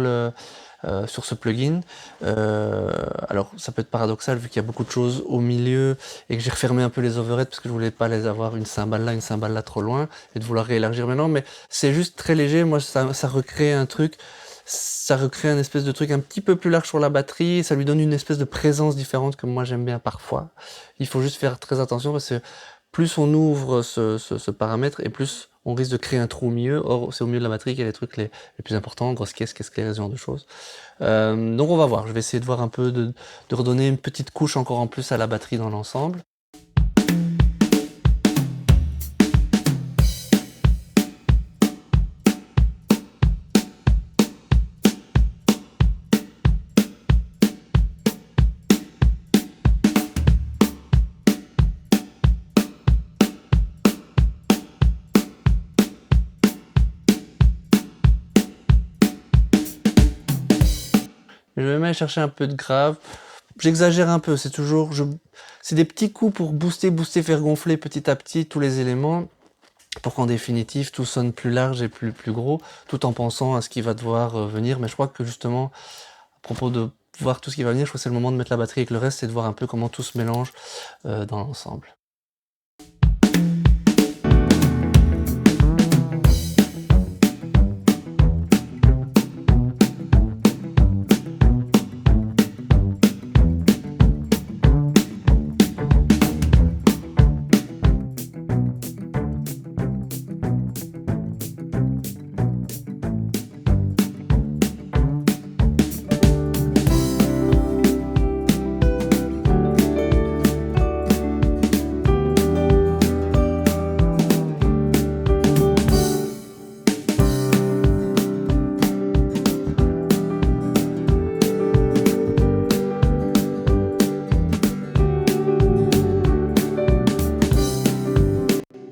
sur ce plugin. Alors ça peut être paradoxal vu qu'il y a beaucoup de choses au milieu et que j'ai refermé un peu les overheads parce que je voulais pas les avoir une cymbale là trop loin et de vouloir réélargir maintenant, mais c'est juste très léger. Moi ça recrée un truc, ça recrée un espèce de truc un petit peu plus large sur la batterie, ça lui donne une espèce de présence différente que moi j'aime bien parfois. Il faut juste faire très attention parce que plus on ouvre ce paramètre et plus on risque de créer un trou au milieu. Or, c'est au milieu de la batterie qu'il y a les trucs les plus importants, grosse caisse claire, ce genre de choses. Donc on va voir, je vais essayer de voir un peu, de redonner une petite couche encore en plus à la batterie dans l'ensemble. Je vais même aller chercher un peu de grave. J'exagère un peu, c'est des petits coups pour booster, faire gonfler petit à petit tous les éléments pour qu'en définitive tout sonne plus large et plus gros, tout en pensant à ce qui va devoir venir. Mais je crois que justement, à propos de voir tout ce qui va venir, je crois que c'est le moment de mettre la batterie avec le reste et de voir un peu comment tout se mélange dans l'ensemble.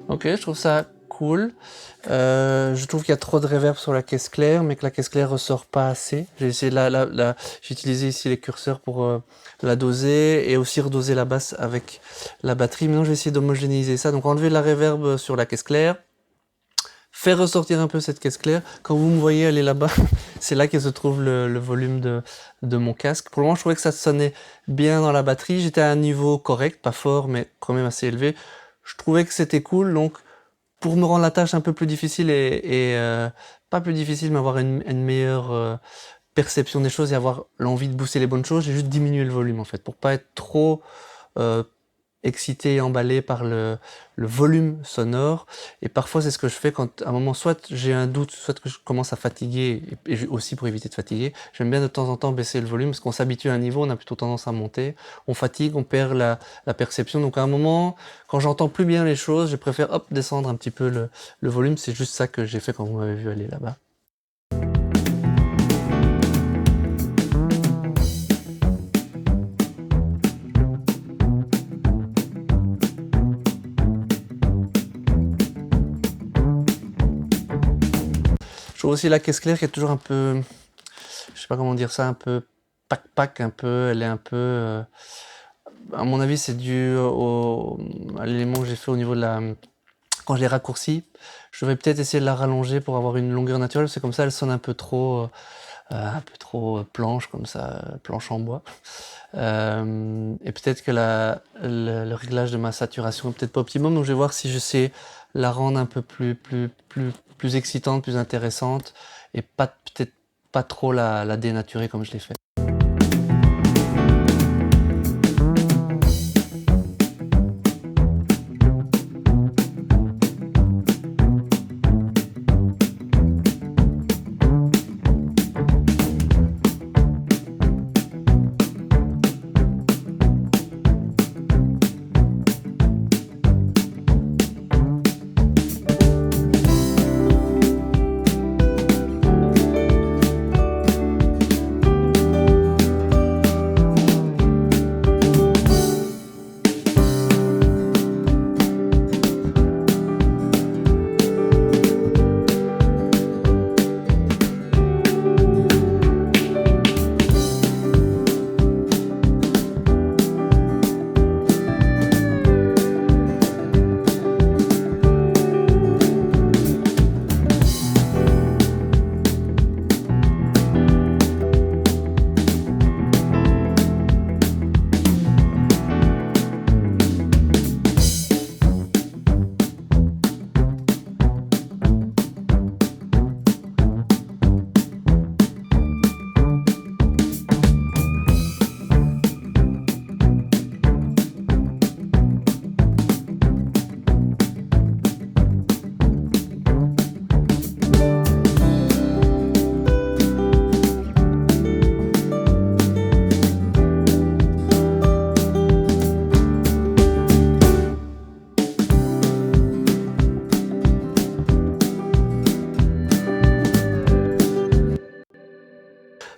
Ok, je trouve ça cool. Je trouve qu'il y a trop de reverb sur la caisse claire, mais que la caisse claire ressort pas assez. J'ai essayé j'ai utilisé ici les curseurs pour la doser et aussi redoser la basse avec la batterie. Maintenant, je vais essayer d'homogénéiser ça. Donc, enlever la reverb sur la caisse claire, faire ressortir un peu cette caisse claire. Quand vous me voyez aller là-bas, c'est là que se trouve le volume de mon casque. Pour le moment, je trouvais que ça sonnait bien dans la batterie. J'étais à un niveau correct, pas fort, mais quand même assez élevé. Je trouvais que c'était cool, donc pour me rendre la tâche un peu plus difficile pas plus difficile, mais avoir une meilleure perception des choses et avoir l'envie de booster les bonnes choses, j'ai juste diminué le volume en fait, pour pas être trop euh, excité et emballé par le volume sonore. Et parfois c'est ce que je fais quand à un moment soit j'ai un doute, soit que je commence à fatiguer, et aussi pour éviter de fatiguer, j'aime bien de temps en temps baisser le volume parce qu'on s'habitue à un niveau, on a plutôt tendance à monter, on fatigue, on perd la perception. Donc à un moment, quand j'entends plus bien les choses, je préfère hop descendre un petit peu le volume. C'est juste ça que j'ai fait quand vous m'avez vu aller là-bas. Je trouve aussi la caisse claire qui est toujours un peu, je sais pas comment dire ça, un peu pac-pac, un peu, elle est un peu, à mon avis c'est dû à l'élément que j'ai fait au niveau de quand je l'ai raccourcie, je vais peut-être essayer de la rallonger pour avoir une longueur naturelle, c'est comme ça elle sonne un peu trop planche comme ça, planche en bois. Et peut-être que le réglage de ma saturation est peut-être pas optimum, donc je vais voir si je sais la rendre un peu plus excitante, plus intéressante, et peut-être pas trop la dénaturer comme je l'ai fait.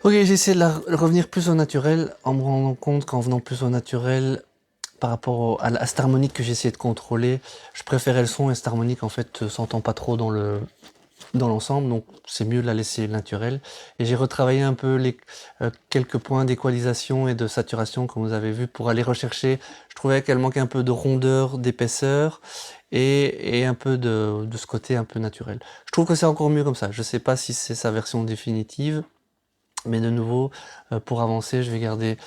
Ok, j'ai essayé de revenir plus au naturel, en me rendant compte qu'en venant plus au naturel, par rapport à cette harmonique que j'essayais de contrôler, je préférais le son, et cette harmonique en fait s'entend pas trop dans l'ensemble, donc c'est mieux de la laisser naturelle. Et j'ai retravaillé un peu quelques points d'équalisation et de saturation, comme vous avez vu, pour aller rechercher. Je trouvais qu'elle manquait un peu de rondeur, d'épaisseur, et un peu de ce côté un peu naturel. Je trouve que c'est encore mieux comme ça. Je sais pas si c'est sa version définitive, mais de nouveau, pour avancer, je vais garder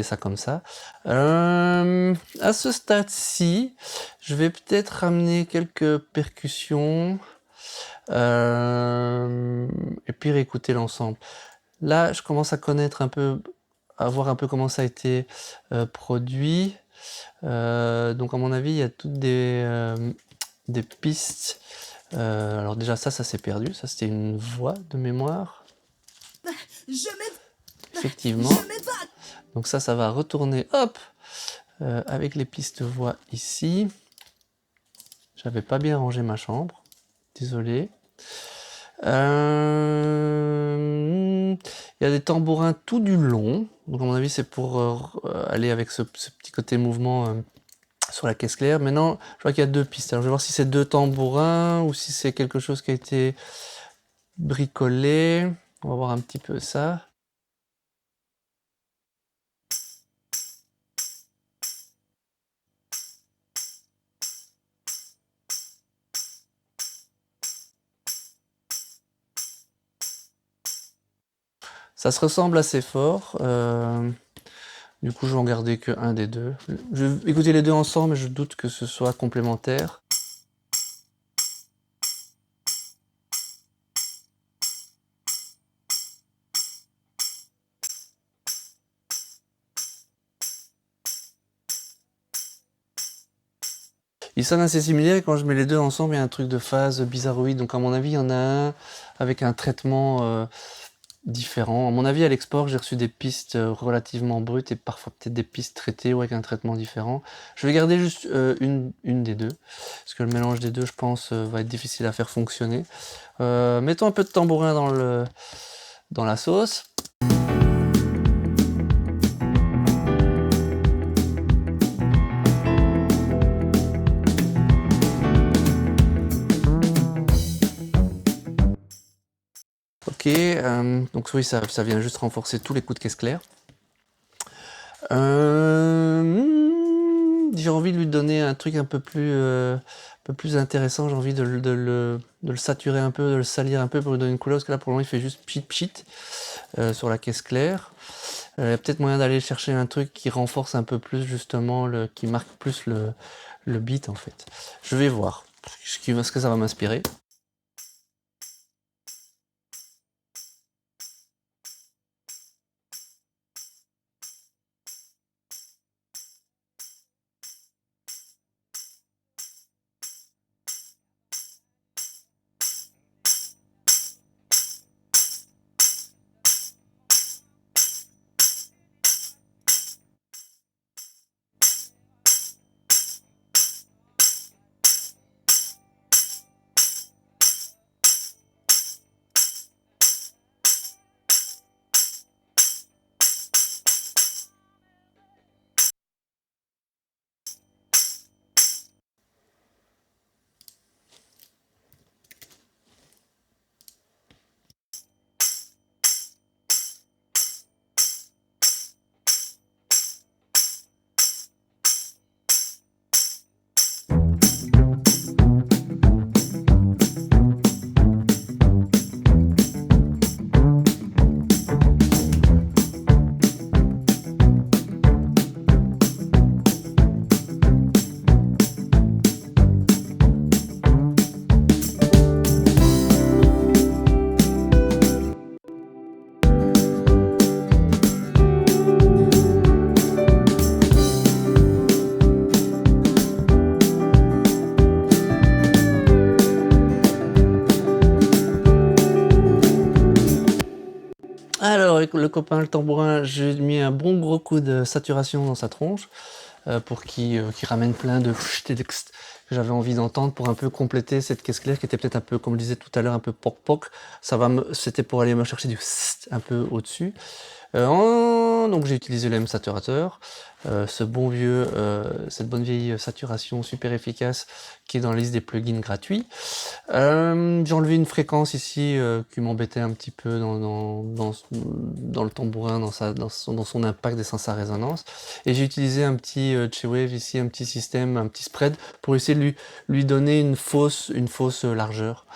ça comme ça. À ce stade-ci, je vais peut-être ramener quelques percussions, et puis réécouter l'ensemble. Là, je commence à connaître un peu, à voir un peu comment ça a été produit. Donc à mon avis, il y a toutes des pistes. Alors déjà ça s'est perdu. Ça, c'était une voix de mémoire. Effectivement. Donc ça va retourner, hop, avec les pistes voix ici. J'avais pas bien rangé ma chambre. Désolé. Il y a des tambourins tout du long. Donc à mon avis, c'est pour aller avec ce petit côté mouvement sur la caisse claire. Maintenant, je vois qu'il y a deux pistes. Alors je vais voir si c'est deux tambourins ou si c'est quelque chose qui a été bricolé. On va voir un petit peu ça. Ça se ressemble assez fort. Du coup, je vais en garder que un des deux. Je vais écouter les deux ensemble, mais je doute que ce soit complémentaire. Ils sonnent assez similaires, et quand je mets les deux ensemble, il y a un truc de phase bizarroïde. Donc à mon avis, il y en a un avec un traitement différent. À mon avis, à l'export, j'ai reçu des pistes relativement brutes et parfois peut-être des pistes traitées ou avec un traitement différent. Je vais garder juste une des deux, parce que le mélange des deux, je pense, va être difficile à faire fonctionner. Mettons un peu de tambourin dans la sauce. Ok, donc oui, ça vient juste renforcer tous les coups de caisse claire. J'ai envie de lui donner un truc un peu plus peu plus intéressant, j'ai envie de le saturer un peu, de le salir un peu pour lui donner une couleur, parce que là pour le moment il fait juste pchit pchit sur la caisse claire. Il y a peut-être moyen d'aller chercher un truc qui renforce un peu plus justement, qui marque plus le beat en fait. Je vais voir ce que ça va m'inspirer. Alors, le copain le tambourin, j'ai mis un bon gros coup de saturation dans sa tronche pour qu'il ramène plein de que j'avais envie d'entendre pour un peu compléter cette caisse claire qui était peut-être un peu, comme je disais tout à l'heure, un peu poc-poc. C'était pour aller me chercher du un peu au-dessus. Donc j'ai utilisé le M saturateur, cette bonne vieille saturation super efficace qui est dans la liste des plugins gratuits. J'ai enlevé une fréquence ici qui m'embêtait un petit peu dans le tambourin, dans son impact et dans sa résonance. Et j'ai utilisé un petit J-Wave ici, un petit système, un petit spread pour essayer de lui donner une fausse largeur.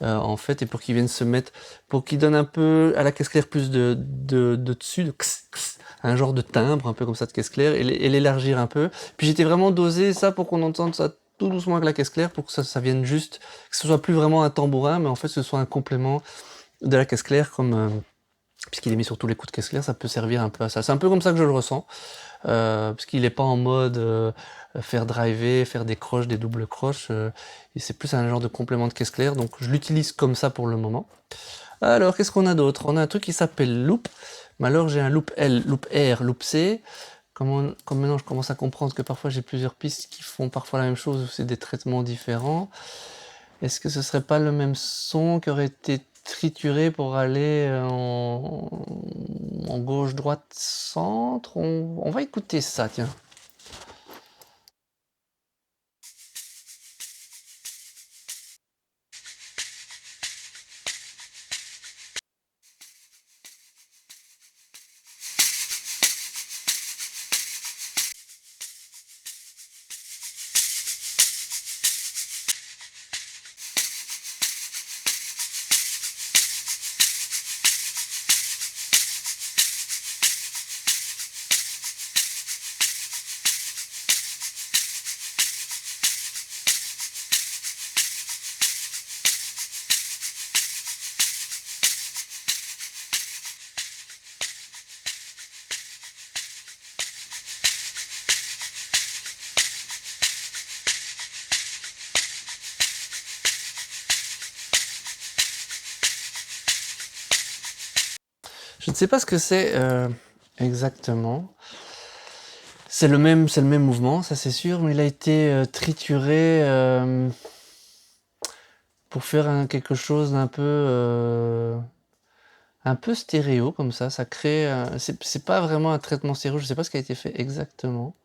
En fait, et pour qu'il vienne se mettre, pour qu'il donne un peu à la caisse claire plus de dessus, un genre de timbre un peu comme ça de caisse claire, et l'élargir un peu. Puis j'étais vraiment dosé ça pour qu'on entende ça tout doucement avec la caisse claire, pour que ça vienne juste, que ce soit plus vraiment un tambourin, mais en fait ce soit un complément de la caisse claire, comme puisqu'il est mis sur tous les coups de caisse claire, ça peut servir un peu à ça. C'est un peu comme ça que je le ressens, parce qu'il n'est pas en mode faire driver, faire des croches, des doubles croches, et c'est plus un genre de complément de caisse claire, donc je l'utilise comme ça pour le moment. Alors, qu'est-ce qu'on a d'autre? On a un truc qui s'appelle loop, mais alors j'ai un loop L, loop R, loop C. Comme maintenant je commence à comprendre que parfois j'ai plusieurs pistes qui font parfois la même chose, ou c'est des traitements différents. Est-ce que ce serait pas le même son qui aurait été trituré pour aller en gauche, droite, centre? On va écouter ça, tiens. Je ne sais pas ce que c'est exactement. C'est le même mouvement, ça c'est sûr, mais il a été trituré pour faire quelque chose un peu stéréo comme ça. Ça crée, c'est pas vraiment un traitement stéréo. Je sais pas ce qui a été fait exactement.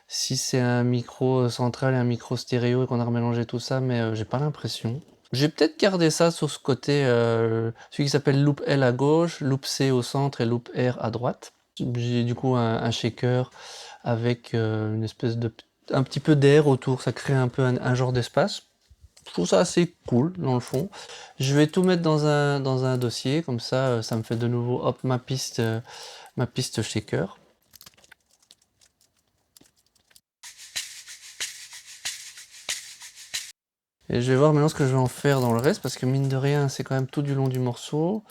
Si c'est un micro central et un micro stéréo et qu'on a remélangé tout ça, mais j'ai pas l'impression. J'ai peut-être gardé ça sur ce côté, celui qui s'appelle loop L à gauche, loop C au centre et loop R à droite. J'ai du coup un shaker avec une espèce de un petit peu d'air autour, ça crée un peu un genre d'espace. Je trouve ça assez cool dans le fond. Je vais tout mettre dans un dossier, comme ça, ça me fait de nouveau hop ma piste shaker. Et je vais voir maintenant ce que je vais en faire dans le reste, parce que mine de rien, c'est quand même tout du long du morceau.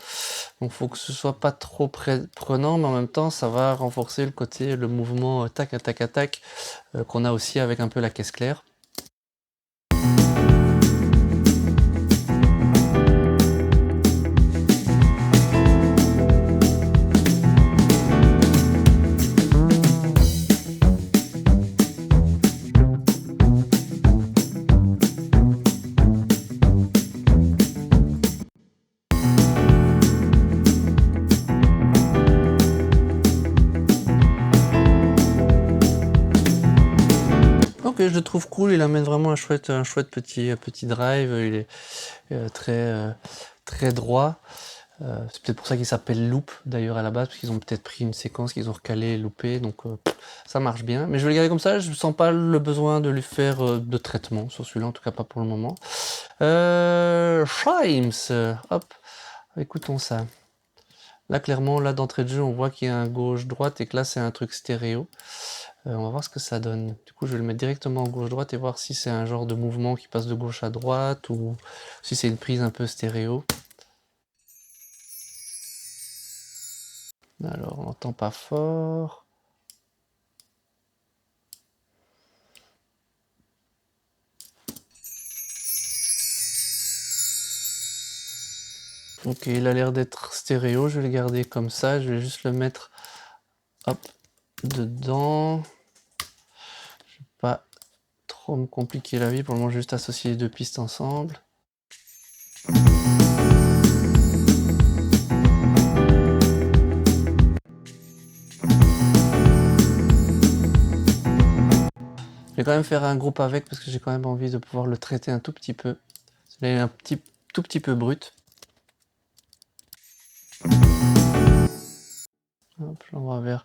Donc faut que ce soit pas trop prenant, mais en même temps, ça va renforcer le côté, le mouvement tac, tac, tac, qu'on a aussi avec un peu la caisse claire. Ok, je le trouve cool, il amène vraiment un chouette petit drive, il est très droit. C'est peut-être pour ça qu'il s'appelle Loop d'ailleurs à la base, parce qu'ils ont peut-être pris une séquence qu'ils ont recalé et loupé, donc ça marche bien. Mais je vais le garder comme ça, je ne sens pas le besoin de lui faire de traitement sur celui-là, en tout cas pas pour le moment. Chimes, hop, écoutons ça. Là clairement, là d'entrée de jeu, on voit qu'il y a un gauche-droite et que là c'est un truc stéréo. On va voir ce que ça donne. Du coup, je vais le mettre directement en gauche-droite et voir si c'est un genre de mouvement qui passe de gauche à droite ou si c'est une prise un peu stéréo. Alors, on n'entend pas fort. Ok, il a l'air d'être stéréo. Je vais le garder comme ça. Je vais juste le mettre hop, dedans. Je vais pas trop me compliquer la vie. Pour le moment, juste associer les deux pistes ensemble. Je vais quand même faire un groupe avec parce que j'ai quand même envie de pouvoir le traiter un tout petit peu. Il est tout petit peu brut. Hop, j'envoie vers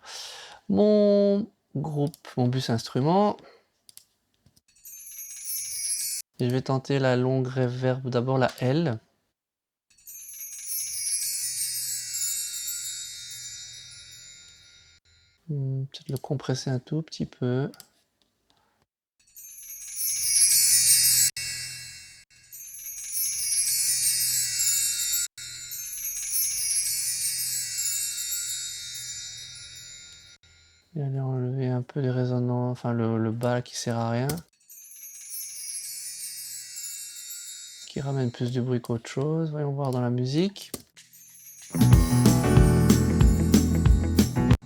mon groupe, mon bus instrument. Et je vais tenter la longue reverb, d'abord la L. Peut-être le compresser un tout petit peu. Et aller enlever un peu les résonances, enfin le bas qui sert à rien. Qui ramène plus de bruit qu'autre chose. Voyons voir dans la musique. Je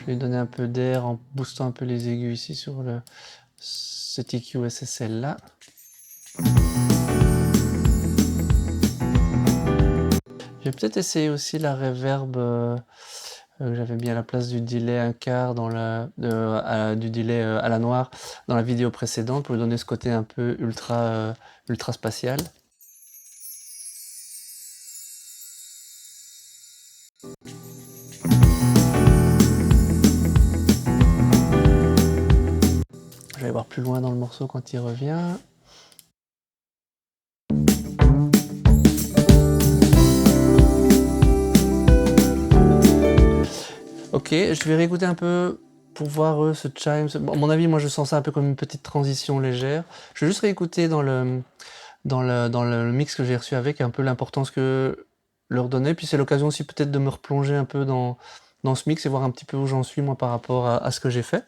vais lui donner un peu d'air en boostant un peu les aigus ici sur cet EQ SSL là. Je vais peut-être essayer aussi la reverb j'avais mis à la place du delay un quart dans du delay à la noire dans la vidéo précédente pour lui donner ce côté un peu ultra spatial. Je vais aller voir plus loin dans le morceau quand il revient. Ok, je vais réécouter un peu pour voir ce chime. Bon, à mon avis, moi je sens ça un peu comme une petite transition légère. Je vais juste réécouter dans le mix que j'ai reçu avec un peu l'importance que leur donnait. Puis c'est l'occasion aussi peut-être de me replonger un peu dans ce mix et voir un petit peu où j'en suis moi par rapport à ce que j'ai fait.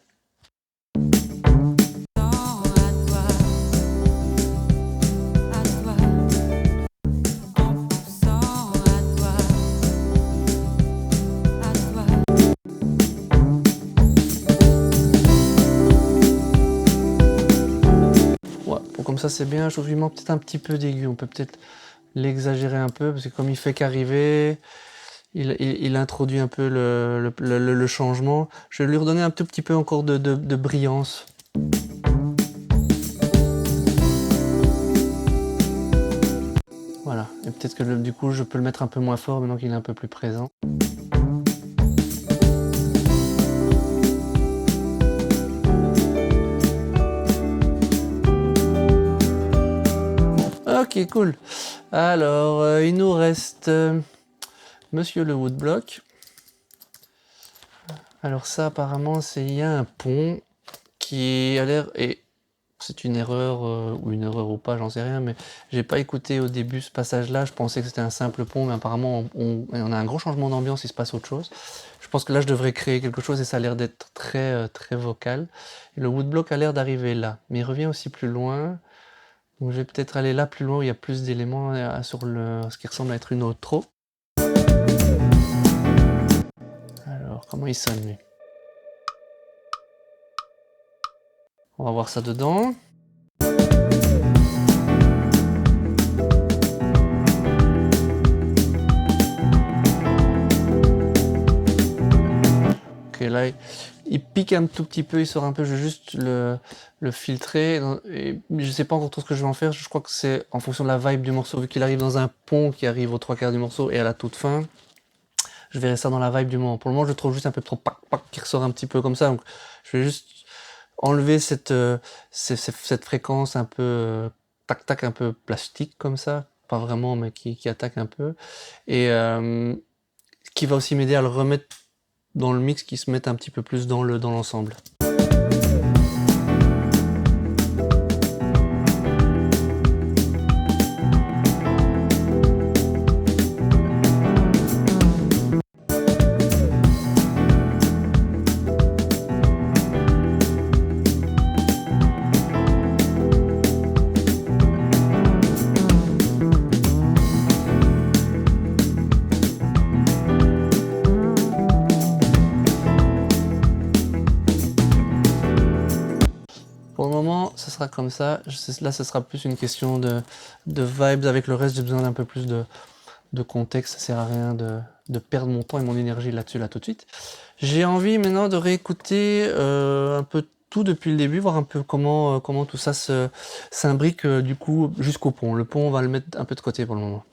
Ouais, bon, comme ça c'est bien. Je trouve qu'il manque peut-être un petit peu d'aigu. On peut peut-être l'exagérer un peu parce que comme il fait qu'arriver, il introduit un peu le changement. Je vais lui redonner un tout petit peu encore de brillance. Voilà, et peut-être que du coup je peux le mettre un peu moins fort maintenant qu'il est un peu plus présent. Ok, cool. Alors, il nous reste Monsieur le Woodblock. Alors ça, apparemment, il y a un pont qui a l'air... Et c'est une erreur, ou une erreur ou pas, j'en sais rien, mais j'ai pas écouté au début ce passage-là. Je pensais que c'était un simple pont, mais apparemment, on a un gros changement d'ambiance, il se passe autre chose. Je pense que là, je devrais créer quelque chose et ça a l'air d'être très, très vocal. Et le Woodblock a l'air d'arriver là, mais il revient aussi plus loin. Donc je vais peut-être aller là plus loin où il y a plus d'éléments sur ce qui ressemble à être une outro. Alors, comment il sonne lui? On va voir ça dedans. Ok, là, il pique un tout petit peu, il sort un peu, je vais juste le filtrer. Et je sais pas encore trop ce que je vais en faire, je crois que c'est en fonction de la vibe du morceau, vu qu'il arrive dans un pont qui arrive aux 3/4 du morceau et à la toute fin. Je verrai ça dans la vibe du moment. Pour le moment, je trouve juste un peu trop pac pac qui ressort un petit peu comme ça, donc je vais juste enlever cette fréquence un peu tac tac, un peu plastique comme ça, pas vraiment, mais qui attaque un peu, et qui va aussi m'aider à le remettre dans le mix, qui se mette un petit peu plus dans l'ensemble. Pour le moment, ce sera comme ça. Là, ce sera plus une question de vibes. Avec le reste, j'ai besoin d'un peu plus de contexte. Ça sert à rien de perdre mon temps et mon énergie là-dessus, là, tout de suite. J'ai envie maintenant de réécouter un peu tout depuis le début, voir un peu comment tout ça s'imbrique du coup jusqu'au pont. Le pont, on va le mettre un peu de côté pour le moment.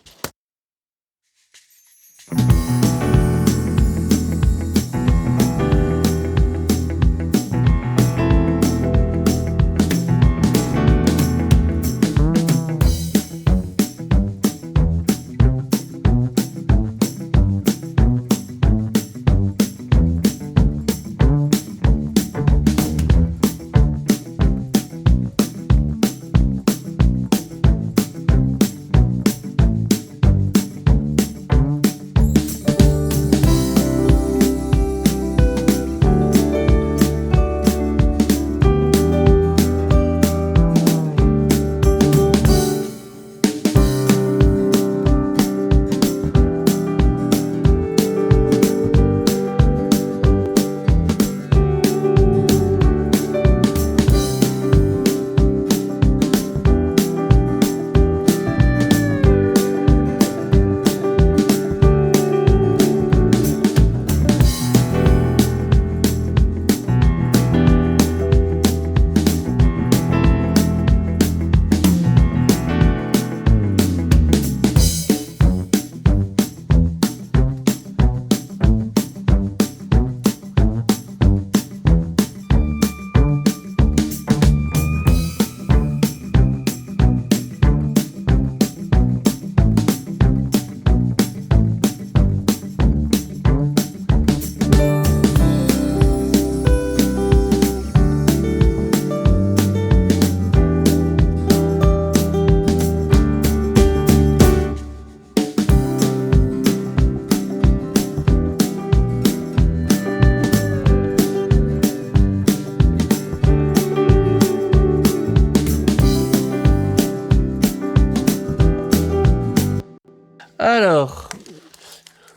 Alors,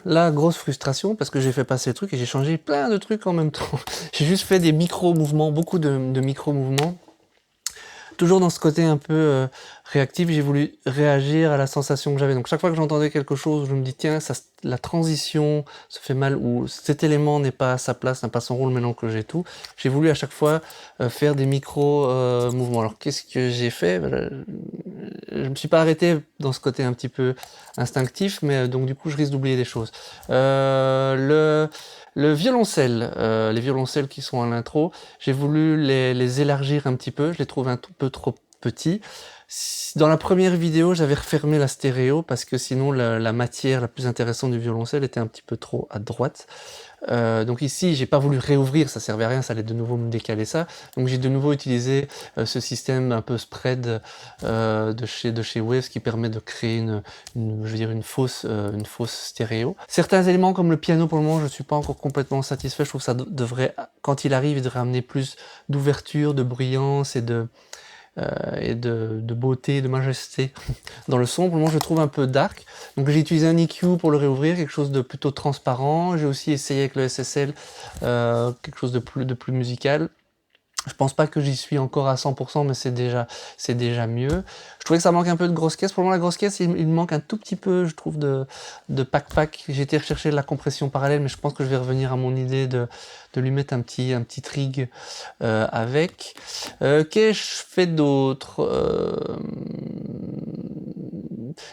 la grosse frustration, parce que j'ai fait passer le truc et j'ai changé plein de trucs en même temps. J'ai juste fait des micro-mouvements, beaucoup de micro-mouvements. Toujours dans ce côté un peu réactif, j'ai voulu réagir à la sensation que j'avais. Donc chaque fois que j'entendais quelque chose, je me dis tiens, la transition se fait mal, ou cet élément n'est pas à sa place, n'a pas son rôle maintenant que j'ai tout. J'ai voulu à chaque fois faire des micro-mouvements. Alors qu'est-ce que j'ai fait? Je me suis pas arrêté dans ce côté un petit peu instinctif, mais donc du coup je risque d'oublier des choses. Le violoncelle, les violoncelles qui sont à l'intro, j'ai voulu les élargir un petit peu, je les trouve un tout peu trop petit. Dans la première vidéo, j'avais refermé la stéréo parce que sinon la matière la plus intéressante du violoncelle était un petit peu trop à droite. Donc ici, j'ai pas voulu réouvrir, ça servait à rien, ça allait de nouveau me décaler ça. Donc j'ai de nouveau utilisé ce système un peu spread de chez Waves qui permet de créer je veux dire une fausse stéréo. Certains éléments comme le piano, pour le moment, je suis pas encore complètement satisfait. Je trouve que ça devrait, quand il arrive, il devrait amener plus d'ouverture, de brillance et de beauté, de majesté dans le son. Pour le moment, je le trouve un peu dark. Donc j'ai utilisé un EQ pour le réouvrir, quelque chose de plutôt transparent. J'ai aussi essayé avec le SSL quelque chose de plus musical. Je pense pas que j'y suis encore à 100%, mais c'est déjà mieux. Je trouvais que ça manque un peu de grosse caisse. Pour le moment, la grosse caisse, il manque un tout petit peu, je trouve, de pack-pack. J'ai été rechercher la compression parallèle, mais je pense que je vais revenir à mon idée de lui mettre un petit trig avec. Qu'ai-je fait d'autre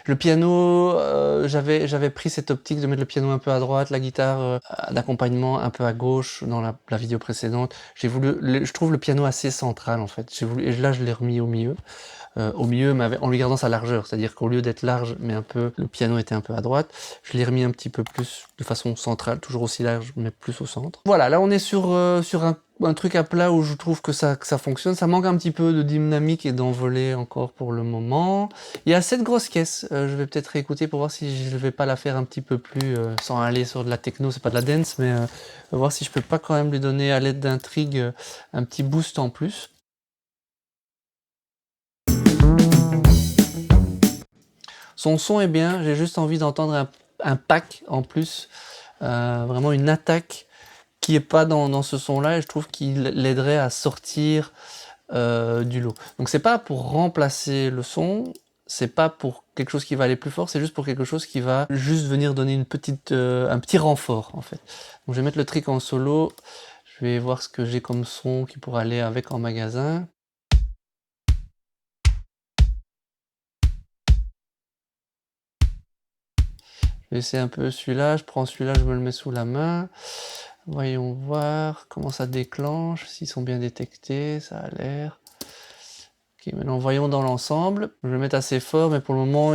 le piano, j'avais pris cette optique de mettre le piano un peu à droite, la guitare d'accompagnement un peu à gauche dans la vidéo précédente. Je trouve le piano assez central en fait. Et là je l'ai remis au milieu. Mais en lui gardant sa largeur, c'est-à-dire qu'au lieu d'être large, mais le piano était un peu à droite, je l'ai remis un petit peu plus de façon centrale, toujours aussi large, mais plus au centre. Voilà, là on est sur un truc à plat où je trouve que ça fonctionne. Ça manque un petit peu de dynamique et d'envolée encore pour le moment. Il y a cette grosse caisse, je vais peut-être réécouter pour voir si je vais pas la faire un petit peu plus, sans aller sur de la techno, c'est pas de la dance, mais voir si je peux pas quand même lui donner à l'aide d'un trig un petit boost en plus. Son son est bien, j'ai juste envie d'entendre un pack en plus, vraiment une attaque qui est pas dans ce son-là, et je trouve qu'il l'aiderait à sortir du lot. Donc c'est pas pour remplacer le son, c'est pas pour quelque chose qui va aller plus fort, c'est juste pour quelque chose qui va juste venir donner un petit renfort en fait. Donc je vais mettre le trick en solo, je vais voir ce que j'ai comme son qui pourrait aller avec en magasin. Je vais essayer un peu celui-là, je prends celui-là, je me le mets sous la main. Voyons voir comment ça déclenche, s'ils sont bien détectés, ça a l'air. Ok, maintenant voyons dans l'ensemble. Je vais le mettre assez fort, mais pour le moment,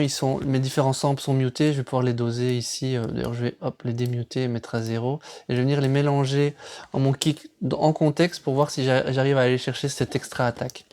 mes différents samples sont mutés. Je vais pouvoir les doser ici. D'ailleurs, je vais les démuter et mettre à 0. Et je vais venir les mélanger en mon kick en contexte pour voir si j'arrive à aller chercher cette extra attaque.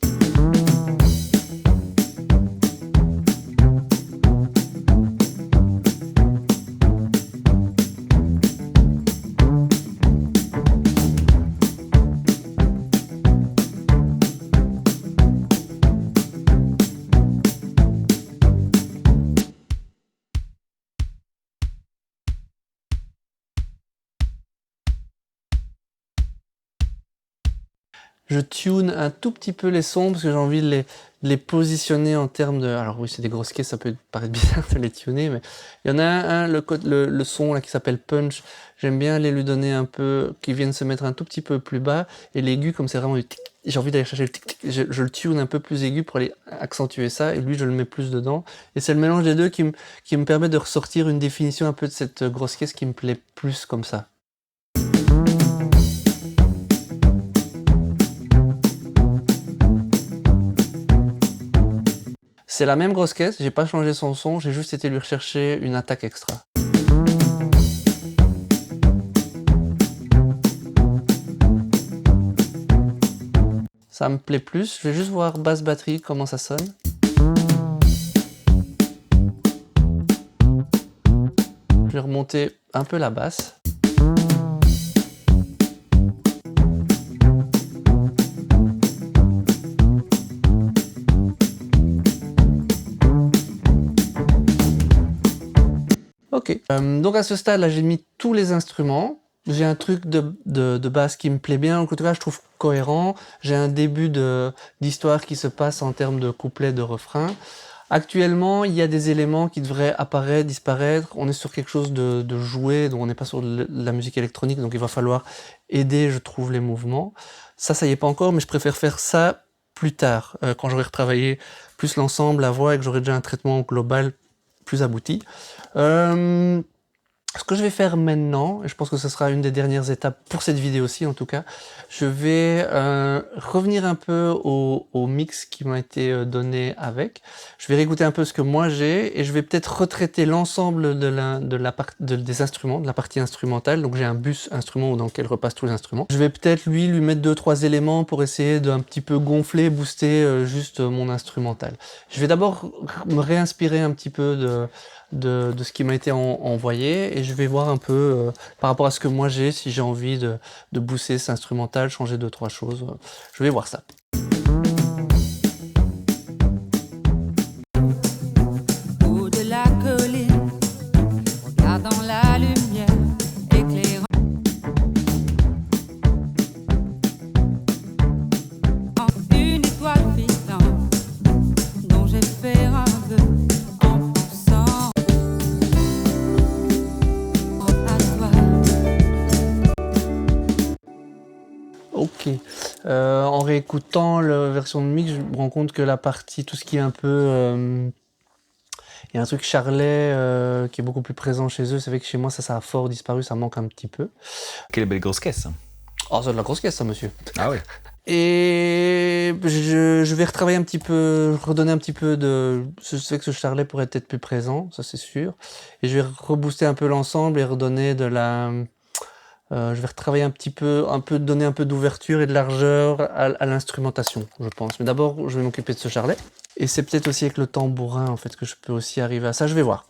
Je tune un tout petit peu les sons parce que j'ai envie de les positionner en termes de... Alors oui, c'est des grosses caisses, ça peut paraître bizarre de les tuner, mais il y en a le son là qui s'appelle Punch. J'aime bien aller lui donner un peu, qui viennent se mettre un tout petit peu plus bas, et l'aigu, comme c'est vraiment du tic, j'ai envie d'aller chercher le tic tic, je le tune un peu plus aigu pour aller accentuer ça, et lui je le mets plus dedans. Et c'est le mélange des deux qui me permet de ressortir une définition un peu de cette grosse caisse qui me plaît plus comme ça. C'est la même grosse caisse, j'ai pas changé son son, j'ai juste été lui rechercher une attaque extra. Ça me plaît plus, je vais juste voir basse batterie, comment ça sonne. Je vais remonter un peu la basse. Ok, donc à ce stade là j'ai mis tous les instruments, j'ai un truc de basse qui me plaît bien, en tout cas je trouve cohérent, j'ai un début d'histoire qui se passe en termes de couplet, de refrain. Actuellement il y a des éléments qui devraient apparaître, disparaître, on est sur quelque chose de joué, donc on n'est pas sur de la musique électronique, donc il va falloir aider je trouve les mouvements. Ça y est pas encore, mais je préfère faire ça plus tard, quand j'aurai retravaillé plus l'ensemble, la voix et que j'aurai déjà un traitement global plus abouti. Ce que je vais faire maintenant, et je pense que ce sera une des dernières étapes pour cette vidéo-ci en tout cas, je vais revenir un peu au mix qui m'a été donné avec. Je vais réécouter un peu ce que moi j'ai et je vais peut-être retraiter l'ensemble des instruments, de la partie instrumentale. Donc j'ai un bus instrument dans lequel repassent tous les instruments. Je vais peut-être lui mettre 2-3 éléments pour essayer d'un petit peu gonfler, booster juste mon instrumental. Je vais d'abord me réinspirer un petit peu de ce qui m'a été envoyé et je vais voir un peu par rapport à ce que moi j'ai, si j'ai envie de booster cet instrumental, changer 2-3 choses. Je vais voir ça. Haut de la colline, regardant la lumière éclairant une étoile filante dont j'ai fait un vœu en pensant à toi. Ok. En réécoutant la version de mix, je me rends compte que la partie, tout ce qui est un peu... il y a un truc charlet qui est beaucoup plus présent chez eux. C'est vrai que chez moi, ça a fort disparu, ça manque un petit peu. Quelle belle grosse caisse. Oh, c'est de la grosse caisse, ça, monsieur. Ah ouais. Et je vais retravailler un petit peu, redonner un petit peu de... Je sais que ce charlet pourrait être plus présent, ça c'est sûr. Et je vais rebooster un peu l'ensemble et redonner de la... je vais retravailler un petit peu, donner un peu d'ouverture et de largeur à l'instrumentation, je pense. Mais d'abord, je vais m'occuper de ce charlet. Et c'est peut-être aussi avec le tambourin, en fait, que je peux aussi arriver à ça. Je vais voir.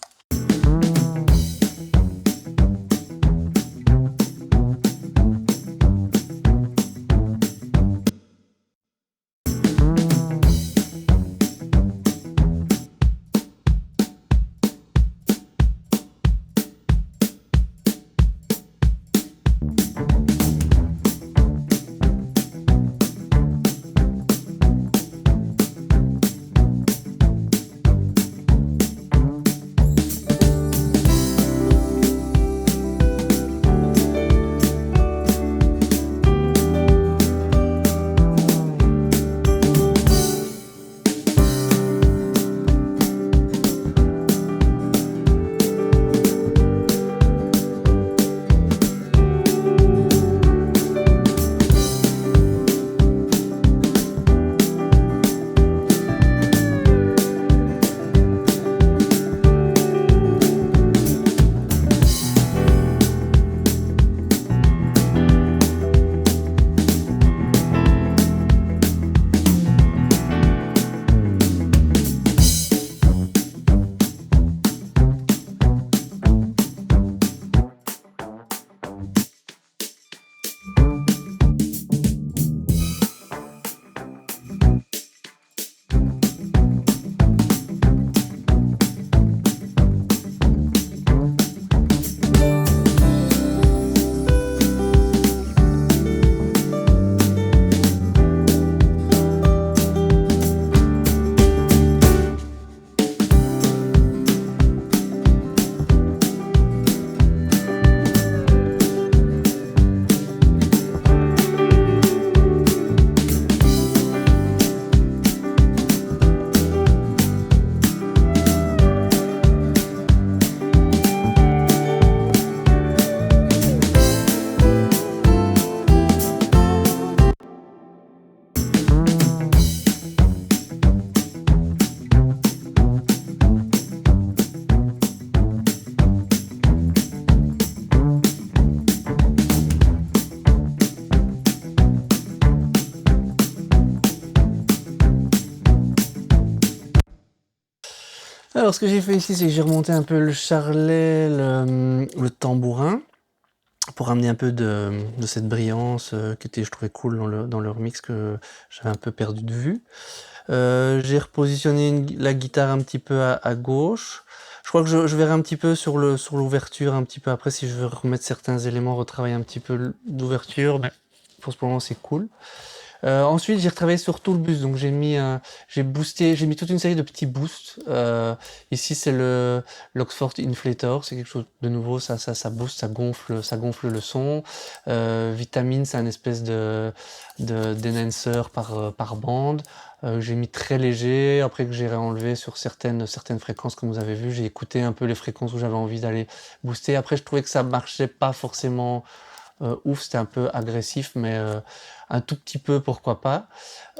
Alors, ce que j'ai fait ici, c'est que j'ai remonté un peu le charlet, le tambourin, pour amener un peu de cette brillance qui était, je trouvais, cool dans leur mix, que j'avais un peu perdu de vue. J'ai repositionné la guitare un petit peu à gauche. Je crois que je verrai un petit peu sur l'ouverture, un petit peu après, si je veux remettre certains éléments, retravailler un petit peu d'ouverture. Mais pour ce moment, c'est cool. Ensuite, j'ai retravaillé sur tout le bus, donc j'ai mis toute une série de petits boosts. Ici, c'est l'Oxford Inflator, c'est quelque chose de nouveau, ça booste, ça gonfle le son. Vitamine, c'est un espèce d'enhancer par bande. J'ai mis très léger, après que j'ai réenlevé sur certaines fréquences comme vous avez vu, j'ai écouté un peu les fréquences où j'avais envie d'aller booster. Après, je trouvais que ça marchait pas forcément ouf, c'était un peu agressif, mais un tout petit peu, pourquoi pas.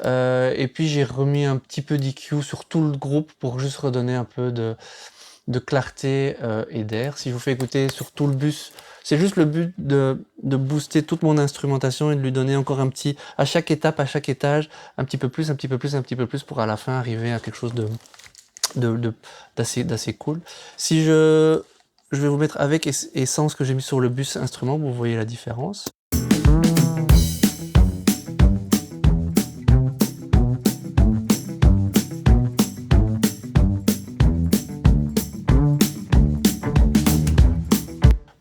Et puis j'ai remis un petit peu d'EQ sur tout le groupe pour juste redonner un peu de clarté et d'air. Si je vous fais écouter sur tout le bus, c'est juste le but de booster toute mon instrumentation et de lui donner encore un petit, à chaque étape, à chaque étage, un petit peu plus, un petit peu plus, un petit peu plus, pour à la fin arriver à quelque chose d'assez cool. Si je vais vous mettre avec Essence que j'ai mis sur le bus instrument, vous voyez la différence.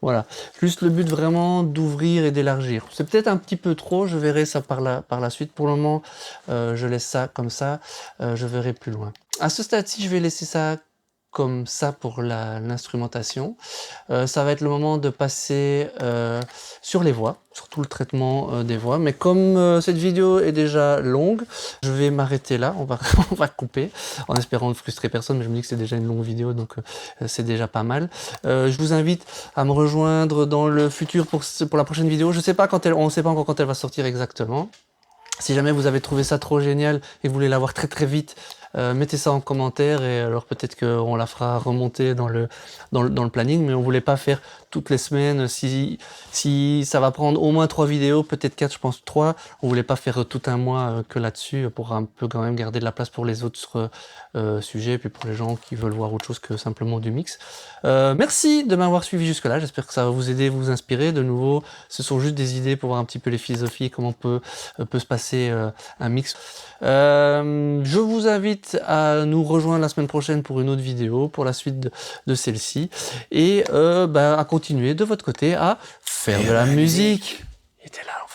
Voilà, juste le but vraiment d'ouvrir et d'élargir. C'est peut-être un petit peu trop, je verrai ça par la suite. Pour le moment, je laisse ça comme ça, je verrai plus loin. À ce stade-ci, je vais laisser ça comme ça pour l'instrumentation. Ça va être le moment de passer sur les voix, sur tout le traitement des voix. Mais comme cette vidéo est déjà longue, je vais m'arrêter là. On va couper, en espérant ne frustrer personne. Mais je me dis que c'est déjà une longue vidéo, donc c'est déjà pas mal. Je vous invite à me rejoindre dans le futur pour la prochaine vidéo. Je sais pas on ne sait pas encore quand elle va sortir exactement. Si jamais vous avez trouvé ça trop génial et que vous voulez la voir très très vite, mettez ça en commentaire et alors peut-être qu'on la fera remonter dans le planning, mais on voulait pas faire toutes les semaines. Si ça va prendre au moins 3 vidéos, peut-être 4, je pense 3, on voulait pas faire tout un mois que là-dessus pour un peu quand même garder de la place pour les autres sujets et puis pour les gens qui veulent voir autre chose que simplement du mix. Merci de m'avoir suivi jusque là, j'espère que ça va vous aider, vous inspirer. De nouveau, ce sont juste des idées pour voir un petit peu les philosophies et comment peut se passer un mix. Je vous invite à nous rejoindre la semaine prochaine pour une autre vidéo, pour la suite de celle-ci, et à continuer de votre côté à faire de la musique. Il était là.